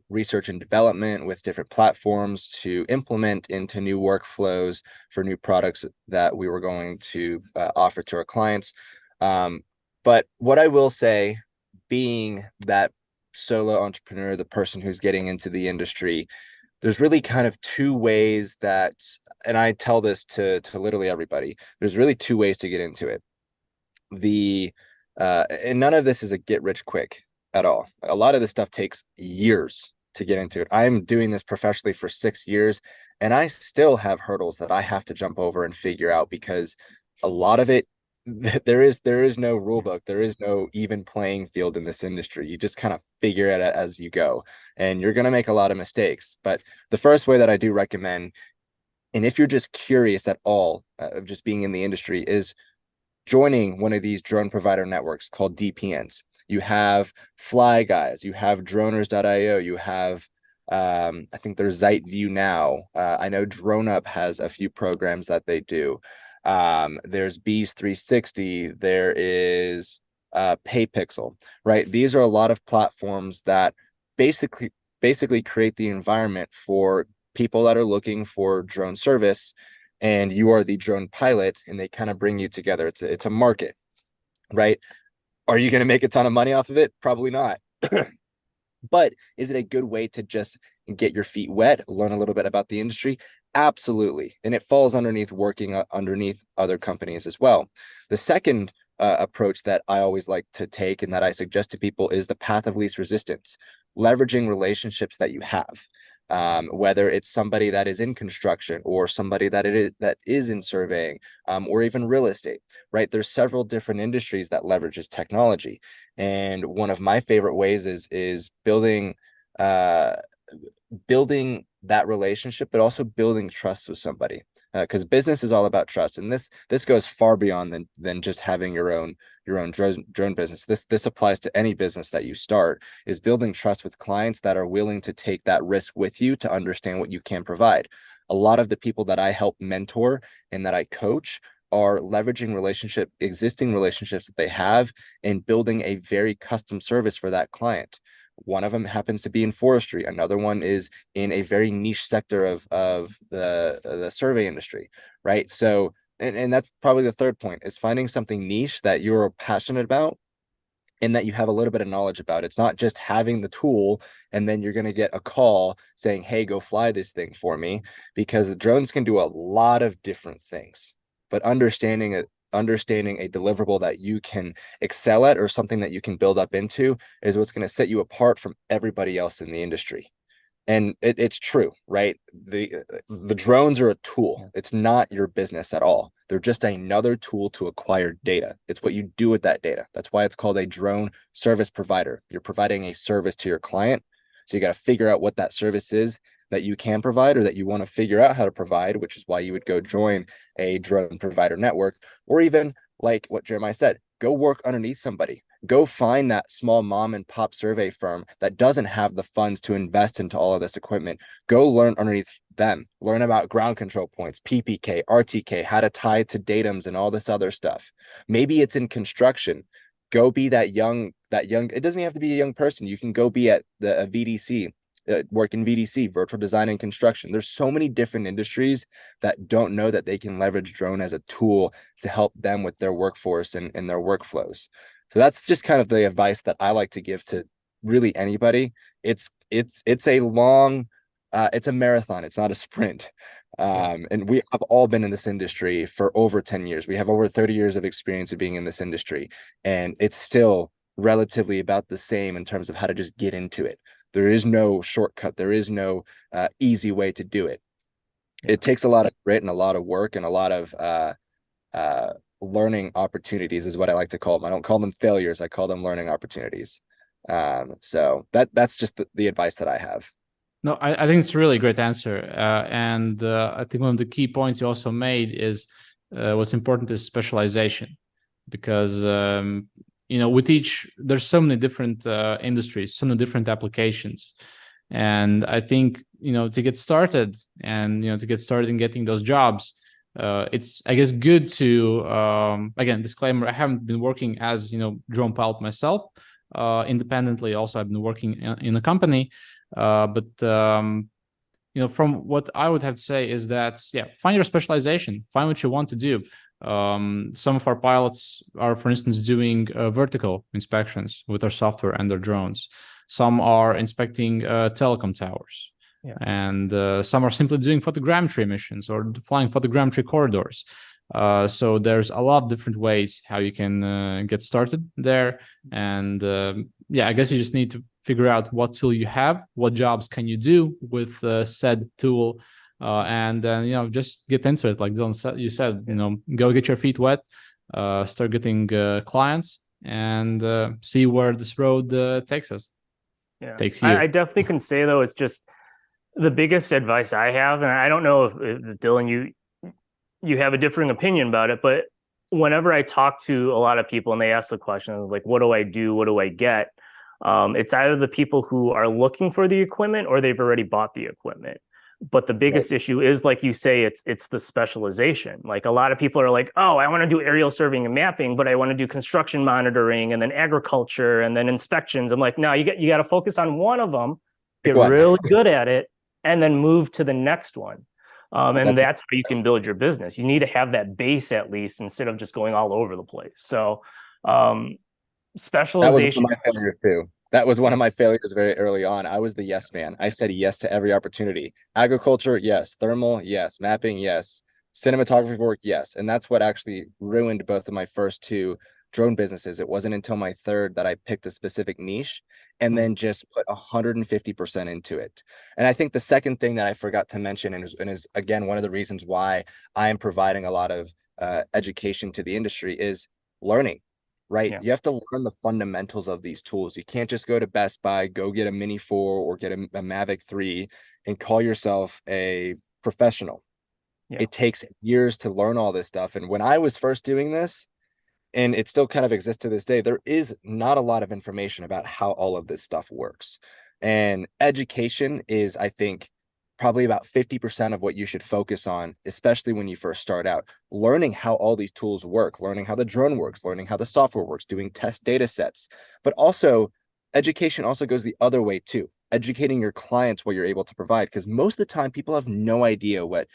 research and development with different platforms to implement into new workflows for new products that we were going to offer to our clients. But what I will say, being that solo entrepreneur, the person who's getting into the industry, there's really kind of two ways that, and I tell this to literally everybody, there's really two ways to get into it. And none of this is a get rich quick at all. A lot of this stuff takes years to get into it. I'm doing this professionally for 6 years, and I still have hurdles that I have to jump over and figure out, because a lot of it, there is no rule book. There is no even playing field in this industry. You just kind of figure it out as you go, and you're going to make a lot of mistakes. But the first way that I do recommend, and if you're just curious at all of just being in the industry, is joining one of these drone provider networks called DPNs. You have Fly Guys, you have droners.io, you have I think there's ZiteView now. I know DroneUp has a few programs that they do. There's Bees 360, there is PayPixel, right? These are a lot of platforms that basically create the environment for people that are looking for drone service, and you are the drone pilot, and they kind of bring you together. It's a market, right? Are you going to make a ton of money off of it? Probably not. But is it a good way to just get your feet wet, learn a little bit about the industry? Absolutely. And it falls underneath working underneath other companies as well. The second approach that I always like to take, and that I suggest to people, is the path of least resistance, leveraging relationships that you have. Whether it's somebody that is in construction or somebody that is in surveying, or even real estate, right? There's several different industries that leverages technology. And one of my favorite ways is building that relationship, but also building trust with somebody, because business is all about trust. And this goes far beyond than just having your own drone business. This applies to any business that you start, is building trust with clients that are willing to take that risk with you to understand what you can provide. A lot of the people that I help mentor and that I coach are leveraging existing relationships that they have, and building a very custom service for that client. One of them happens to be in forestry. Another one is in a very niche sector of the survey industry, right? So, and that's probably the third point, is finding something niche that you're passionate about and that you have a little bit of knowledge about. It's not just having the tool and then you're going to get a call saying, hey, go fly this thing for me, because the drones can do a lot of different things. But understanding a deliverable that you can excel at, or something that you can build up into, is what's going to set you apart from everybody else in the industry. And it's true, right? The drones are a tool. It's not your business at all. They're just another tool to acquire data. It's what you do with that data. That's why it's called a drone service provider. You're providing a service to your client. So you got to figure out what that service is that you can provide or that you want to figure out how to provide, which is why you would go join a drone provider network, or even like what Jeremiah said, go work underneath somebody. Go find that small mom and pop survey firm that doesn't have the funds to invest into all of this equipment. Go learn underneath them. Learn about ground control points, PPK, RTK, how to tie it to datums and all this other stuff. Maybe it's in construction. Go be that young, it doesn't have to be a young person. You can go be at a VDC, work in VDC, virtual design and construction. There's so many different industries that don't know that they can leverage drone as a tool to help them with their workforce and their workflows. So that's just kind of the advice that I like to give to really anybody. It's a long, it's a marathon. It's not a sprint. And we have all been in this industry for over 10 years. We have over 30 years of experience of being in this industry, and it's still relatively about the same in terms of how to just get into it. There is no shortcut. There is no easy way to do it. It takes a lot of grit and a lot of work and a lot of learning opportunities is what I like to call them. I don't call them failures. I call them learning opportunities. So that's just the advice that I have. No, I think it's a really great answer. And I think one of the key points you also made is what's important is specialization, because with each, there's so many different industries, so many different applications. And I think, to get started and, to get started in getting those jobs, it's, I guess, good to, again, disclaimer, I haven't been working as, drone pilot myself, independently. Also, I've been working in a company, but from what I would have to say is that, find your specialization, find what you want to do. Some of our pilots are, for instance, doing vertical inspections with our software and their drones. Some are inspecting telecom towers. And some are simply doing photogrammetry missions or flying photogrammetry corridors. So there's a lot of different ways how you can get started there. And I guess you just need to figure out what tool you have, what jobs can you do with said tool, and then just get into it. Like Dylan you said, go get your feet wet, start getting clients, and see where this road takes us. Takes you. I definitely can say though, it's just the biggest advice I have, and I don't know if Dylan, you have a differing opinion about it, but whenever I talk to a lot of people and they ask the questions like, what do I do? What do I get? It's either the people who are looking for the equipment or they've already bought the equipment. But the biggest issue is, like you say, it's the specialization. Like a lot of people are like, oh, I want to do aerial surveying and mapping, but I want to do construction monitoring and then agriculture and then inspections. I'm like, no, you got to focus on one of them, get really good at it, and then move to the next one. And that's how you can build your business. You need to have that base at least, instead of just going all over the place. So specialization. That was my failure too. That was one of my failures very early on. I was the yes man. I said yes to every opportunity. Agriculture, yes. Thermal, yes. Mapping, yes. Cinematography work, yes. And that's what actually ruined both of my first two drone businesses. It wasn't until my third that I picked a specific niche and then just put 150% into it. And I think the second thing that I forgot to mention, and is again one of the reasons why I am providing a lot of education to the industry, is learning. Right. You have to learn the fundamentals of these tools. You can't just go to Best Buy, go get a Mini 4 or get a Mavic 3 and call yourself a professional. It takes years to learn all this stuff. And when I was first doing this, and it still kind of exists to this day, there is not a lot of information about how all of this stuff works. And education is, I think, probably about 50% of what you should focus on, especially when you first start out. Learning how all these tools work, learning how the drone works, learning how the software works, doing test data sets. But also, education also goes the other way too. Educating your clients what you're able to provide, because most of the time people have no idea what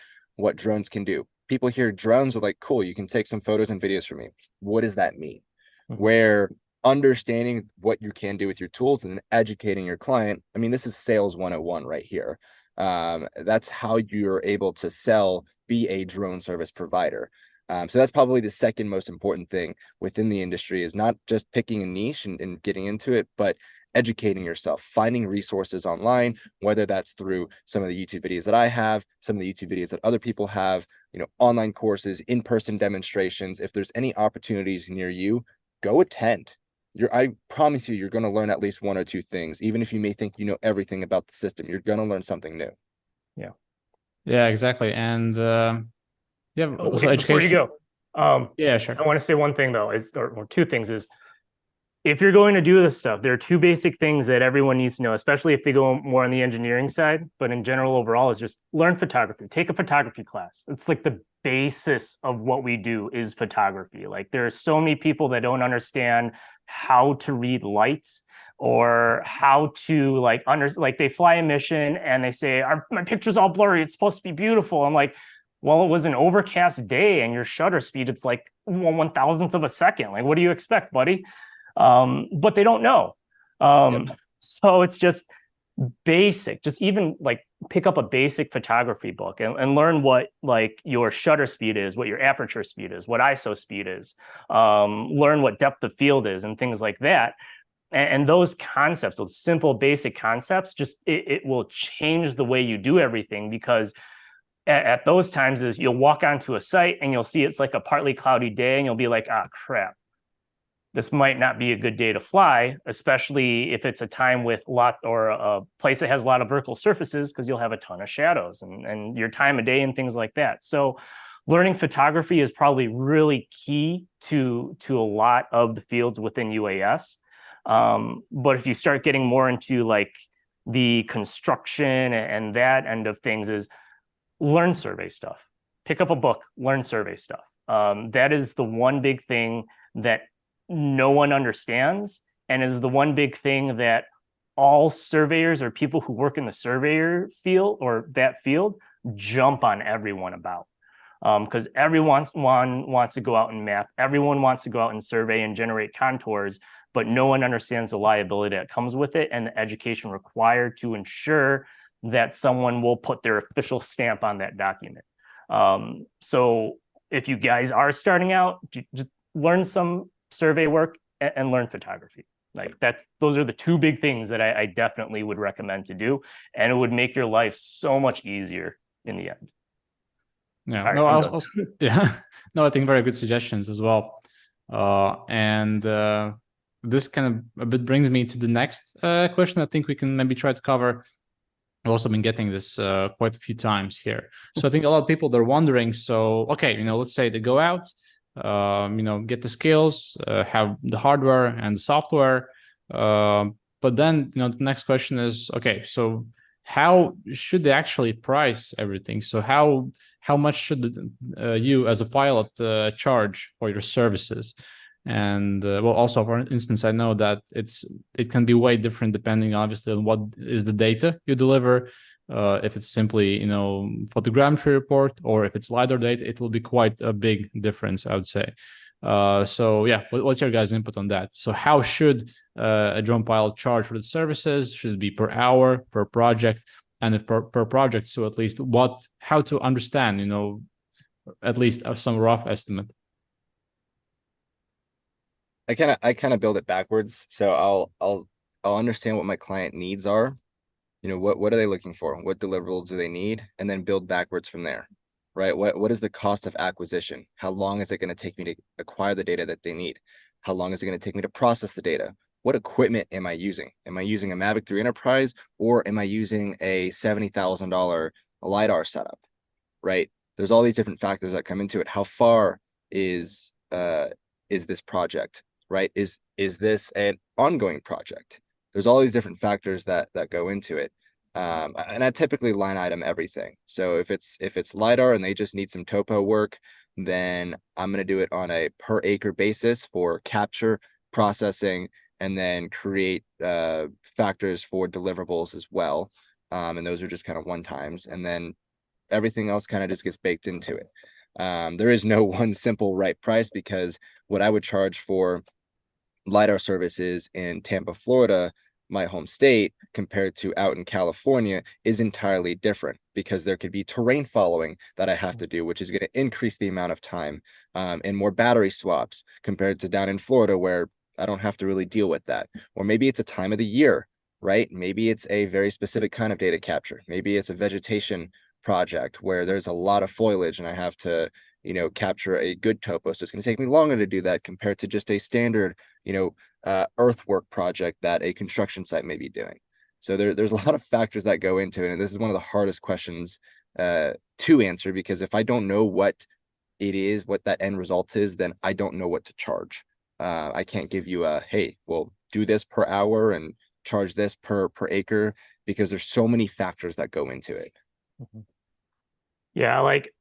drones can do. People hear drones are like, cool, you can take some photos and videos for me. What does that mean? Where understanding what you can do with your tools and educating your client, I mean, this is sales 101 right here. That's how you're able to be a drone service provider. So that's probably the second most important thing within the industry, is not just picking a niche and getting into it, but educating yourself, finding resources online, whether that's through some of the YouTube videos that I have, some of the YouTube videos that other people have, online courses, in-person demonstrations. If there's any opportunities near you, go attend. I promise you're going to learn at least one or two things. Even if you may think you know everything about the system, you're going to learn something new. Yeah, exactly. And so Before education. you go, yeah, sure. I want to say one thing though, or two things is, if you're going to do this stuff, there are two basic things that everyone needs to know, especially if they go more on the engineering side, but in general overall, is just learn photography. Take a photography class. It's like the basis of what we do is photography. Like there are so many people that don't understand how to read light or how to like they fly a mission and they say, my picture's all blurry, it's supposed to be beautiful. I'm like, well, it was an overcast day and your shutter speed, it's like 1/1000th of a second. Like, what do you expect, buddy? But they don't know. So it's just basic, just even like pick up a basic photography book and learn what like your shutter speed is, what your aperture speed is, what ISO speed is, learn what depth of field is and things like that. And those concepts, those simple basic concepts, just it will change the way you do everything, because at those times is you'll walk onto a site and you'll see it's like a partly cloudy day and you'll be like, ah, crap. This might not be a good day to fly, especially if it's a time with a place that has a lot of vertical surfaces, because you'll have a ton of shadows and your time of day and things like that. So learning photography is probably really key to a lot of the fields within UAS. But if you start getting more into like the construction and that end of things, is learn survey stuff. Pick up a book, learn survey stuff. That is the one big thing that no one understands, and is the one big thing that all surveyors or people who work in the surveyor field or that field jump on everyone about, because everyone wants to go out and map, everyone wants to go out and survey and generate contours, but no one understands the liability that comes with it and the education required to ensure that someone will put their official stamp on that document. So if you guys are starting out, just learn some survey work and learn photography. Like those are the two big things that I definitely would recommend to do, and it would make your life so much easier in the end. Yeah, right, no, I think very good suggestions as well. This kind of a bit brings me to the next question. I think we can maybe try to cover. I've also been getting this quite a few times here. So I think a lot of people, they're wondering, so, okay, let's say they go out, get the skills, have the hardware and the software. But then, the next question is, okay, so how should they actually price everything? So how much should you as a pilot charge for your services? And also, for instance, I know that it can be way different depending, obviously, on what is the data you deliver. If it's simply, photogrammetry report, or if it's LiDAR data, it will be quite a big difference, I would say. So yeah, what's your guys' input on that? So how should a drone pilot charge for the services? Should it be per hour, per project? And if per project, so at least how to understand, at least some rough estimate. I kind of build it backwards. So I'll understand what my client needs are. What are they looking for? What deliverables do they need? And then build backwards from there, right? What is the cost of acquisition? How long is it going to take me to acquire the data that they need? How long is it going to take me to process the data? What equipment am I using? Am I using a Mavic 3 Enterprise, or am I using a $70,000 LiDAR setup, right? There's all these different factors that come into it. How far is this project, right? Is this an ongoing project? There's all these different factors that go into it. And I typically line item everything. So if it's LiDAR and they just need some topo work, then I'm going to do it on a per acre basis for capture, processing, and then create factors for deliverables as well. And those are just kind of one times. And then everything else kind of just gets baked into it. There is no one simple right price, because what I would charge for LiDAR services in Tampa, Florida, my home state, compared to out in California is entirely different, because there could be terrain following that I have to do, which is going to increase the amount of time, and more battery swaps compared to down in Florida, where I don't have to really deal with that. Or maybe it's a time of the year, right? Maybe it's a very specific kind of data capture. Maybe it's a vegetation project where there's a lot of foliage and I have to, capture a good topo. So it's going to take me longer to do that compared to just a standard, earthwork project that a construction site may be doing. So there's a lot of factors that go into it. And this is one of the hardest questions to answer, because if I don't know what it is, what that end result is, then I don't know what to charge. I can't give you a, hey, well, do this per hour and charge this per acre, because there's so many factors that go into it. Yeah, like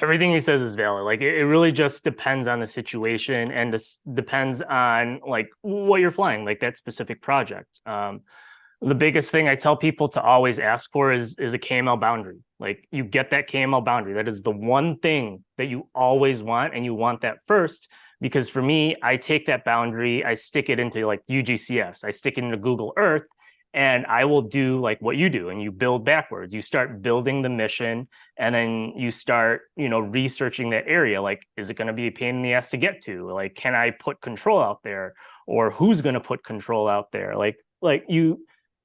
everything he says is valid. Like it really just depends on the situation, and this depends on like what you're flying, like that specific project. The biggest thing I tell people to always ask for is a KML boundary. Like you get that KML boundary. That is the one thing that you always want, and you want that first. Because for me, I take that boundary, I stick it into like UgCS, I stick it into Google Earth, and I will do like what you do, and you build backwards. You start building the mission, and then you start, researching that area. Like, is it going to be a pain in the ass to get to? Like, can I put control out there, or who's going to put control out there? Like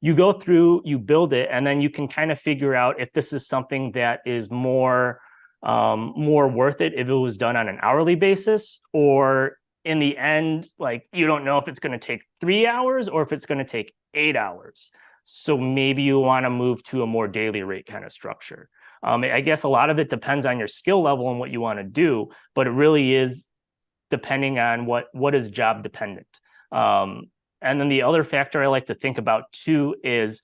you go through, you build it, and then you can kind of figure out if this is something that is more worth it if it was done on an hourly basis, or in the end, like you don't know if it's going to take 3 hours or if it's going to take 8 hours. So maybe you want to move to a more daily rate kind of structure. I guess a lot of it depends on your skill level and what you want to do, but it really is depending on what is job dependent. And then the other factor I like to think about too is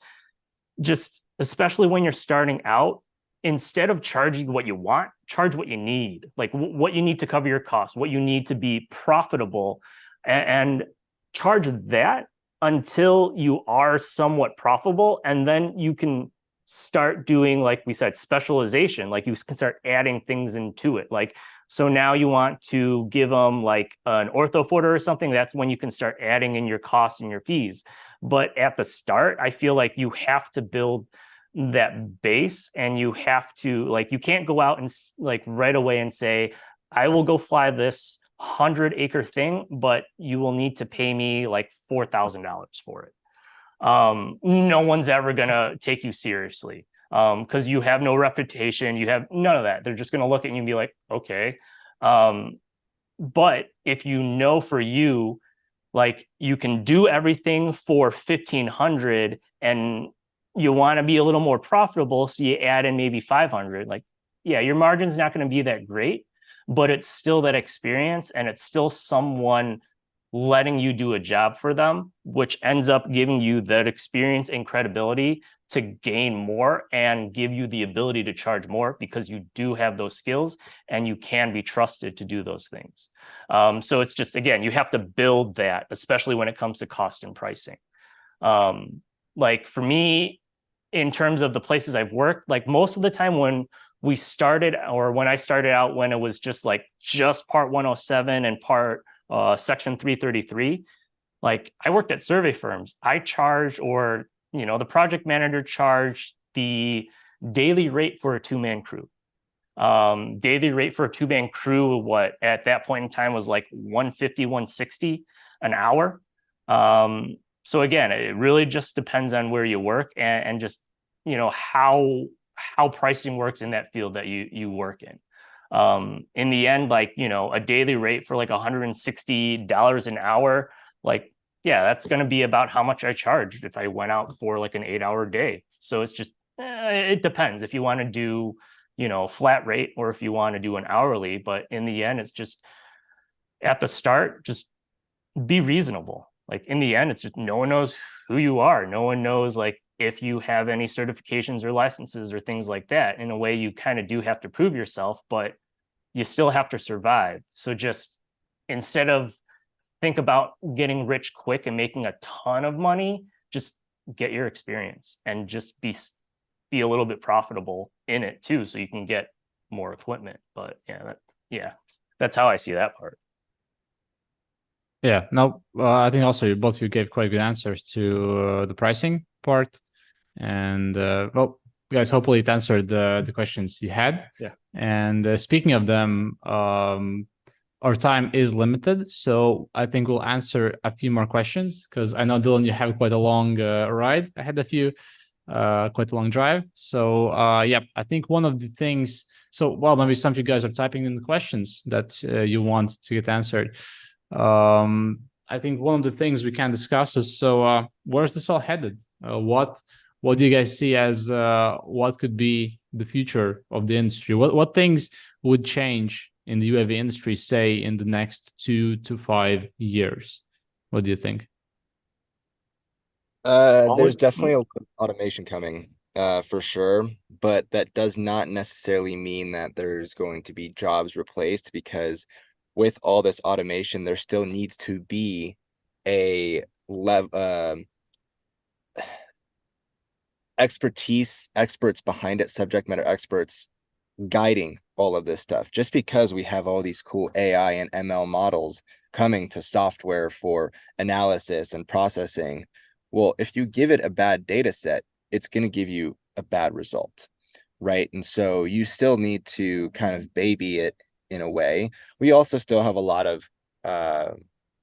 just, especially when you're starting out, instead of charging what you want, charge what you need, like what you need to cover your costs, what you need to be profitable, and charge that until you are somewhat profitable. And then you can start doing, like we said, specialization, like you can start adding things into it. Like, so now you want to give them like an ortho footer or something, that's when you can start adding in your costs and your fees. But at the start, I feel like you have to build that base, and you have to, like, you can't go out and like right away and say, I will go fly this 100-acre thing, but you will need to pay me like $4,000 for it. No one's ever gonna take you seriously, because you have no reputation, you have none of that. They're just gonna look at you and be like, okay. But if you know for you, like you can do everything for 1,500 and you want to be a little more profitable, so you add in maybe 500, like, yeah, your margin's not going to be that great, but it's still that experience, and it's still someone letting you do a job for them, which ends up giving you that experience and credibility to gain more and give you the ability to charge more, because you do have those skills and you can be trusted to do those things. So it's just, again, you have to build that, especially when it comes to cost and pricing. Like for me, in terms of the places I've worked, like most of the time when we started, or when I started out, when it was just part 107 and part section 333, like I worked at survey firms. I charged, or, the project manager charged the daily rate for a 2-man crew. Daily rate for a 2-man crew, what at that point in time was like 150, 160 an hour. So again, it really just depends on where you work, and just, how pricing works in that field that you work in. In the end, like, a daily rate for like $160 an hour, like, yeah, that's going to be about how much I charged if I went out for like an 8-hour day. So it's just, it depends if you want to do, flat rate, or if you want to do an hourly. But in the end, it's just, at the start, just be reasonable. Like in the end, it's just, no one knows who you are. No one knows like if you have any certifications or licenses or things like that. In a way, you kind of do have to prove yourself, but you still have to survive. So just, instead of think about getting rich quick and making a ton of money, just get your experience and just be a little bit profitable in it too, so you can get more equipment. But that's how I see that part. Yeah, no, I think also both of you gave quite good answers to the pricing part, and well, guys, hopefully it answered the questions you had. Yeah. And speaking of them, our time is limited, so I think we'll answer a few more questions because I know, Dylan, you have quite a long ride. I had a few, quite a long drive. So yeah, I think one of the things, so well, maybe some of you guys are typing in the questions that you want to get answered. I think one of the things we can discuss is, so where's this all headed? What do you guys see as what could be the future of the industry? What things would change in the UAV industry, say, in the next 2 to 5 years? What do you think? There's definitely a lot of automation coming, for sure, but that does not necessarily mean that there's going to be jobs replaced, because with all this automation, there still needs to be a experts behind it, subject matter experts guiding all of this stuff. Just because we have all these cool AI and ML models coming to software for analysis and processing, well, if you give it a bad data set, it's going to give you a bad result, right? And so you still need to kind of baby it in a way. We also still have a lot of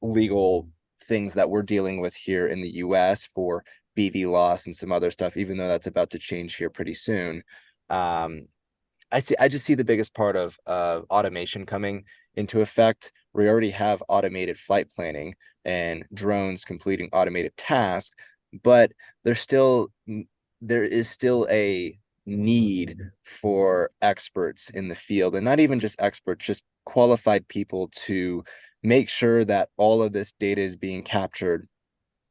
legal things that we're dealing with here in the US for BV loss and some other stuff, even though that's about to change here pretty soon. I just see the biggest part of automation coming into effect. We already have automated flight planning and drones completing automated tasks, but there is still a need for experts in the field, and not even just experts, just qualified people to make sure that all of this data is being captured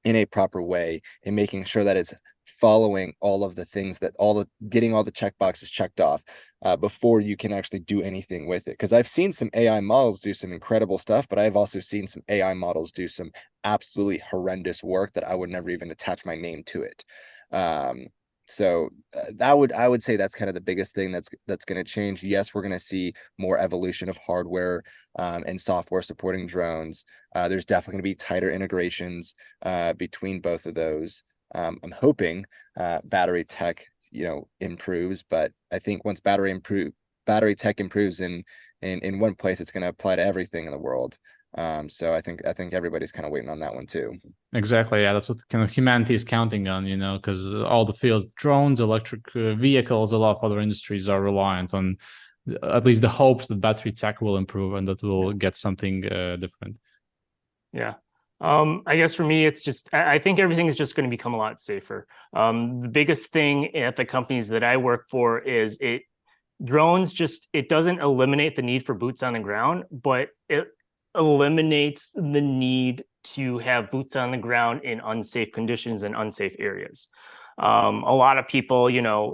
in a proper way, and making sure that it's following all of the things, that getting all the check boxes checked off before you can actually do anything with it. Because I've seen some AI models do some incredible stuff, but I've also seen some AI models do some absolutely horrendous work that I would never even attach my name to it. So I would say that's kind of the biggest thing that's going to change. Yes, we're going to see more evolution of hardware and software supporting drones. There's definitely going to be tighter integrations between both of those. I'm hoping battery tech, improves, but I think once battery tech improves in one place, it's going to apply to everything in the world. So I think everybody's kind of waiting on that one too. Exactly. Yeah, that's what kind of humanity is counting on, because all the fields, drones, electric vehicles, a lot of other industries are reliant on at least the hopes that battery tech will improve and that we'll get something different. Yeah. I guess for me, it's just, I think everything is just going to become a lot safer. The biggest thing at the companies that I work for is drones it doesn't eliminate the need for boots on the ground, but it eliminates the need to have boots on the ground in unsafe conditions and unsafe areas. A lot of people,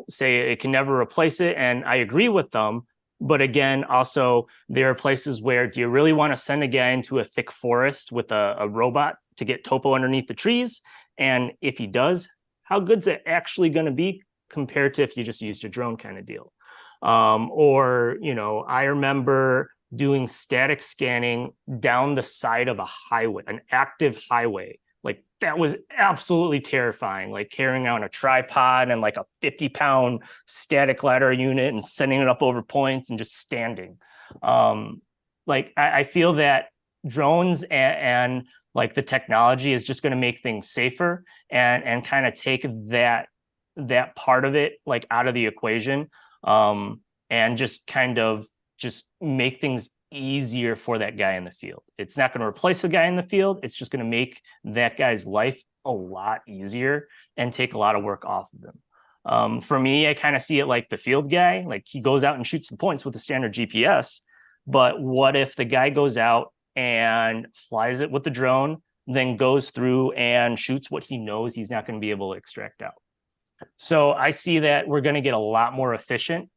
say it can never replace it, and I agree with them. But again, also, there are places where, do you really want to send a guy into a thick forest with a robot to get topo underneath the trees? And if he does, how good's it actually going to be compared to if you just used a drone kind of deal? I remember doing static scanning down the side of a highway, an active highway. Like, that was absolutely terrifying, like carrying on a tripod and like a 50-pound static LiDAR unit and sending it up over points and just standing. I feel that drones and like the technology is just going to make things safer and kind of take that part of it like out of the equation, and just kind of just make things easier for that guy in the field. It's not going to replace the guy in the field. It's just going to make that guy's life a lot easier and take a lot of work off of them. For me, I kind of see it like the field guy. Like, he goes out and shoots the points with a standard GPS, but what if the guy goes out and flies it with the drone, then goes through and shoots what he knows he's not going to be able to extract out? So I see that we're going to get a lot more efficient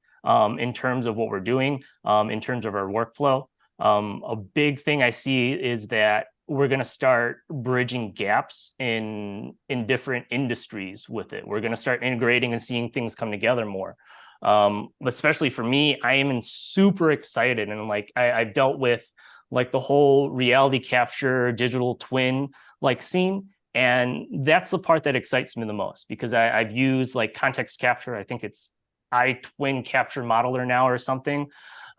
in terms of what we're doing, in terms of our workflow. A big thing I see is that we're going to start bridging gaps in different industries with it. We're going to start integrating and seeing things come together more. Especially for me, I am super excited, and like I've dealt with like the whole reality capture, digital twin like scene. And that's the part that excites me the most, because I've used like context capture. I think it's iTwin capture modeler now or something.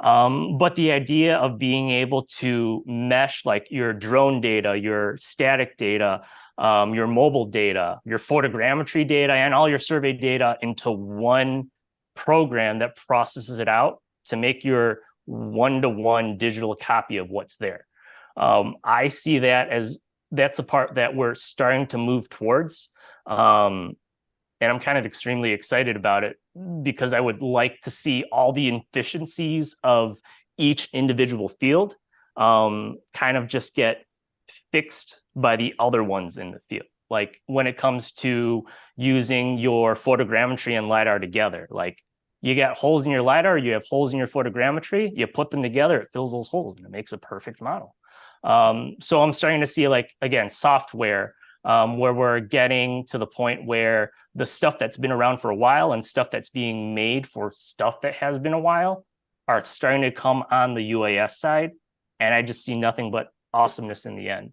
But the idea of being able to mesh like your drone data, your static data, your mobile data, your photogrammetry data, and all your survey data into one program that processes it out to make your one-to-one digital copy of what's there. I see that as that's a part that we're starting to move towards. And I'm kind of extremely excited about it because I would like to see all the efficiencies of each individual field kind of just get fixed by the other ones in the field. Like when it comes to using your photogrammetry and LiDAR together, like you got holes in your LiDAR, you have holes in your photogrammetry, you put them together, it fills those holes and it makes a perfect model. So I'm starting to see, like, again, software where we're getting to the point where the stuff that's been around for a while and stuff that's being made for stuff that has been a while are starting to come on the UAS side. And I just see nothing but awesomeness in the end.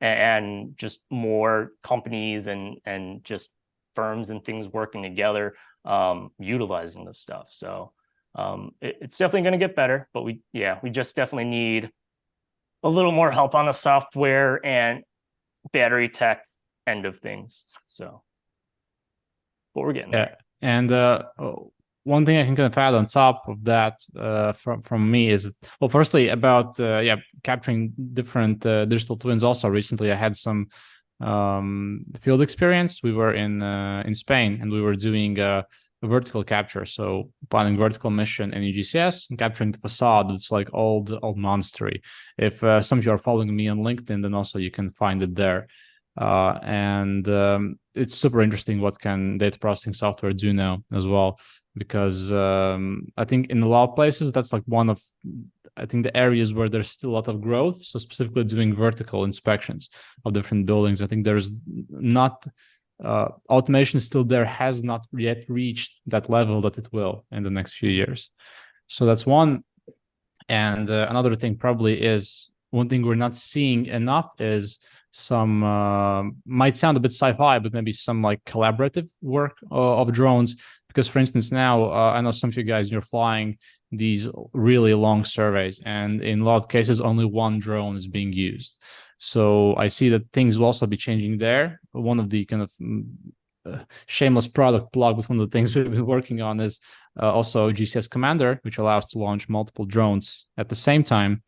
And just more companies and just firms and things working together, utilizing this stuff. So it's definitely going to get better, but we just definitely need a little more help on the software and battery tech end of things. So, but we're getting there. And one thing I can kind of add on top of that from me is, well, firstly about capturing different digital twins. Also, recently I had some field experience. We were in Spain and we were doing a vertical capture, so planning vertical mission in UgCS and capturing the facade. It's like old monastery. If some of you are following me on LinkedIn, then also you can find it there. And it's super interesting what can data processing software do now as well, because I think in a lot of places that's like one of, I think, the areas where there's still a lot of growth. So specifically doing vertical inspections of different buildings, I think there's not automation still there has not yet reached that level that it will in the next few years. So that's one. And another thing probably is, one thing we're not seeing enough is some might sound a bit sci-fi, but maybe some like collaborative work of drones. Because for instance, now I know some of you guys, you're flying these really long surveys, and in a lot of cases, only one drone is being used. So I see that things will also be changing there. One of the kind of shameless product plug, but one of the things we've been working on is also UgCS Commander, which allows to launch multiple drones at the same time.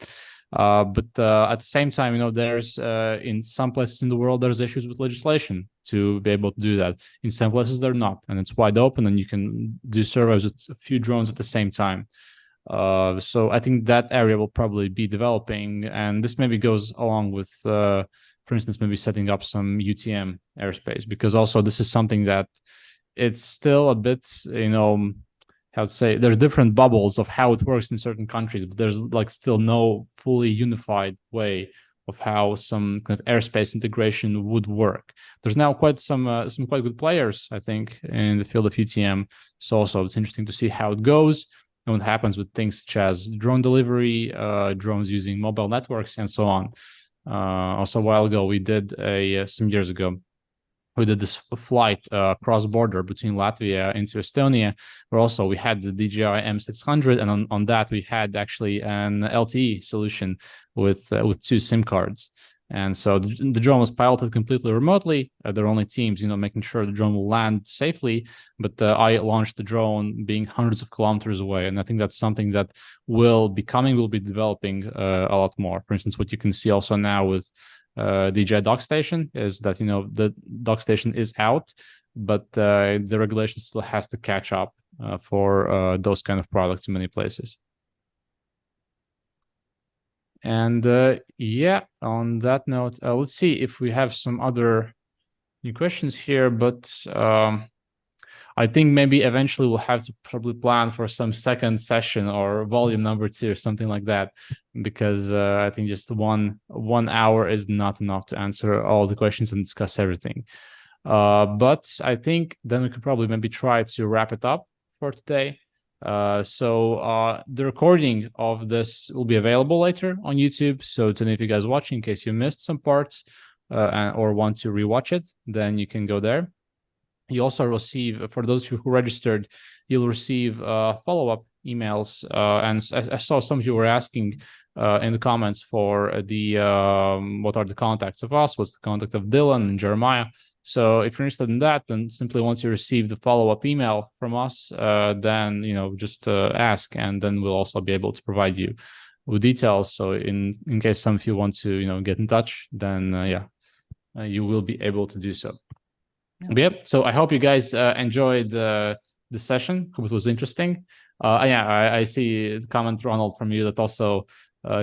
But at the same time, you know, there's in some places in the world, there's issues with legislation to be able to do that. In some places, they're not, and it's wide open, and you can do surveys with a few drones at the same time. So I think that area will probably be developing, and this maybe goes along with, for instance, maybe setting up some UTM airspace, because also this is something that it's still a bit, you know, how to say, there are different bubbles of how it works in certain countries, but there's like still no fully unified way of how some kind of airspace integration would work. There's now quite some quite good players, I think, in the field of UTM. So also it's interesting to see how it goes and what happens with things such as drone delivery, drones using mobile networks, and so on. Also, a while ago, we did some years ago, we did this flight cross-border between Latvia into Estonia, where also we had the DJI M600, and on that we had actually an LTE solution with 2 SIM cards. And so the drone was piloted completely remotely. There are only teams, you know, making sure the drone will land safely. But I launched the drone being hundreds of kilometers away, and I think that's something that will be developing a lot more. For instance, what you can see also now with DJI Dock Station is that, you know, the Dock Station is out, but the regulation still has to catch up for those kind of products in many places. And on that note, let's see if we have some other new questions here, but I think maybe eventually we'll have to probably plan for some second session or volume number 2 or something like that, because I think just one hour is not enough to answer all the questions and discuss everything. But I think then we could probably maybe try to wrap it up for today. So the recording of this will be available later on YouTube. So to any of you guys watching, in case you missed some parts or want to rewatch it, then you can go there. You also receive, for those of you who registered, you'll receive follow-up emails. And I saw some of you were asking in the comments for the what are the contacts of us, what's the contact of Dylan and Jeremiah. So if you're interested in that, then simply once you receive the follow-up email from us, then just ask, and then we'll also be able to provide you with details. So in case some of you want to get in touch, then you will be able to do so. Yep. So I hope you guys enjoyed the session. Hope it was interesting. I see the comment, Ronald, from you that also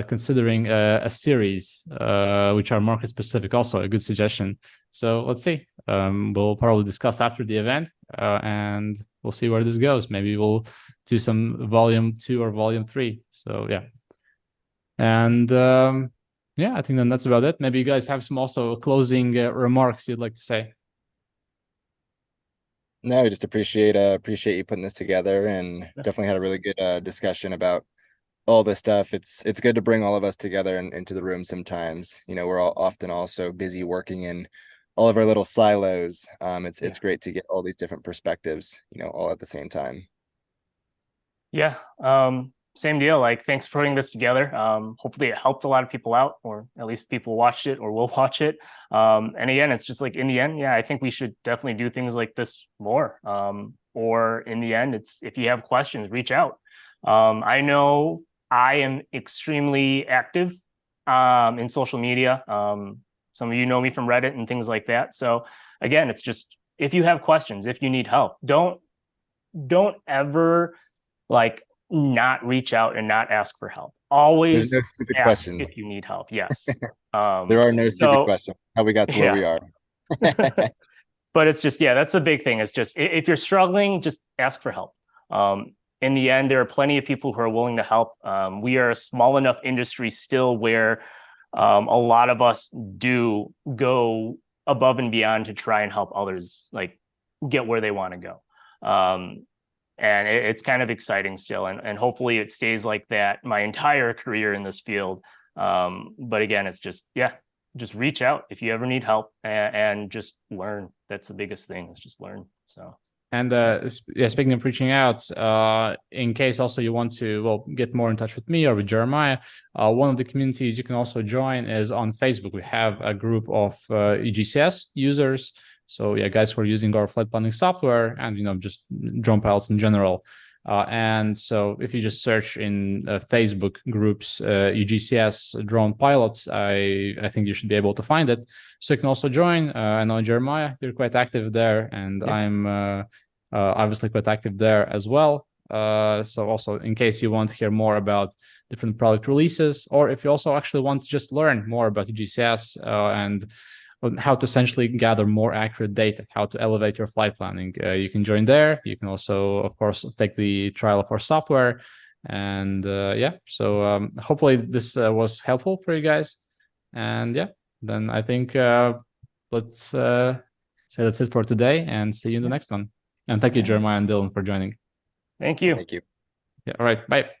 considering a series which are market specific, also a good suggestion. So let's see. We'll probably discuss after the event, and we'll see where this goes. Maybe we'll do some volume 2 or volume 3. So yeah. And I think then that's about it. Maybe you guys have some also closing remarks you'd like to say. No, we just appreciate you putting this together, and definitely had a really good discussion about all this stuff. It's good to bring all of us together into the room sometimes. We're all often also busy working in all of our little silos. It's great to get all these different perspectives, all at the same time. Yeah. Same deal. Like, thanks for putting this together. Hopefully it helped a lot of people out, or at least people watched it or will watch it. And again, it's just like, in the end, I think we should definitely do things like this more. Or in the end, it's, if you have questions, reach out. I know I am extremely active in social media. Some of you know me from Reddit and things like that. So again, it's just, if you have questions, if you need help, don't ever not reach out and not ask for help. Always There's no stupid ask questions if you need help. Yes. There are no stupid questions. How we got to where we are. But it's just, that's a big thing. It's just, if you're struggling, just ask for help. In the end, there are plenty of people who are willing to help. We are a small enough industry still where a lot of us do go above and beyond to try and help others get where they want to go. And it's kind of exciting still. And hopefully it stays like that my entire career in this field. But again, it's just, just reach out if you ever need help, and just learn. That's the biggest thing, is just learn. So. And speaking of reaching out, in case also you want to get more in touch with me or with Jeremiah, one of the communities you can also join is on Facebook. We have a group of UgCS users. So guys who are using our flight planning software and just drone pilots in general. And so if you just search in Facebook groups UgCS drone pilots, I think you should be able to find it. So you can also join. I know, Jeremiah, you're quite active there, and I'm obviously quite active there as well. So also, in case you want to hear more about different product releases, or if you also actually want to just learn more about UgCS and how to essentially gather more accurate data, how to elevate your flight planning, you can join there. You can also, of course, take the trial of our software. And so hopefully this was helpful for you guys. And then I think let's say that's it for today, and see you in the next one. And thank you, Jeremiah and Dylan, for joining. Thank you. Thank you. All right. Bye.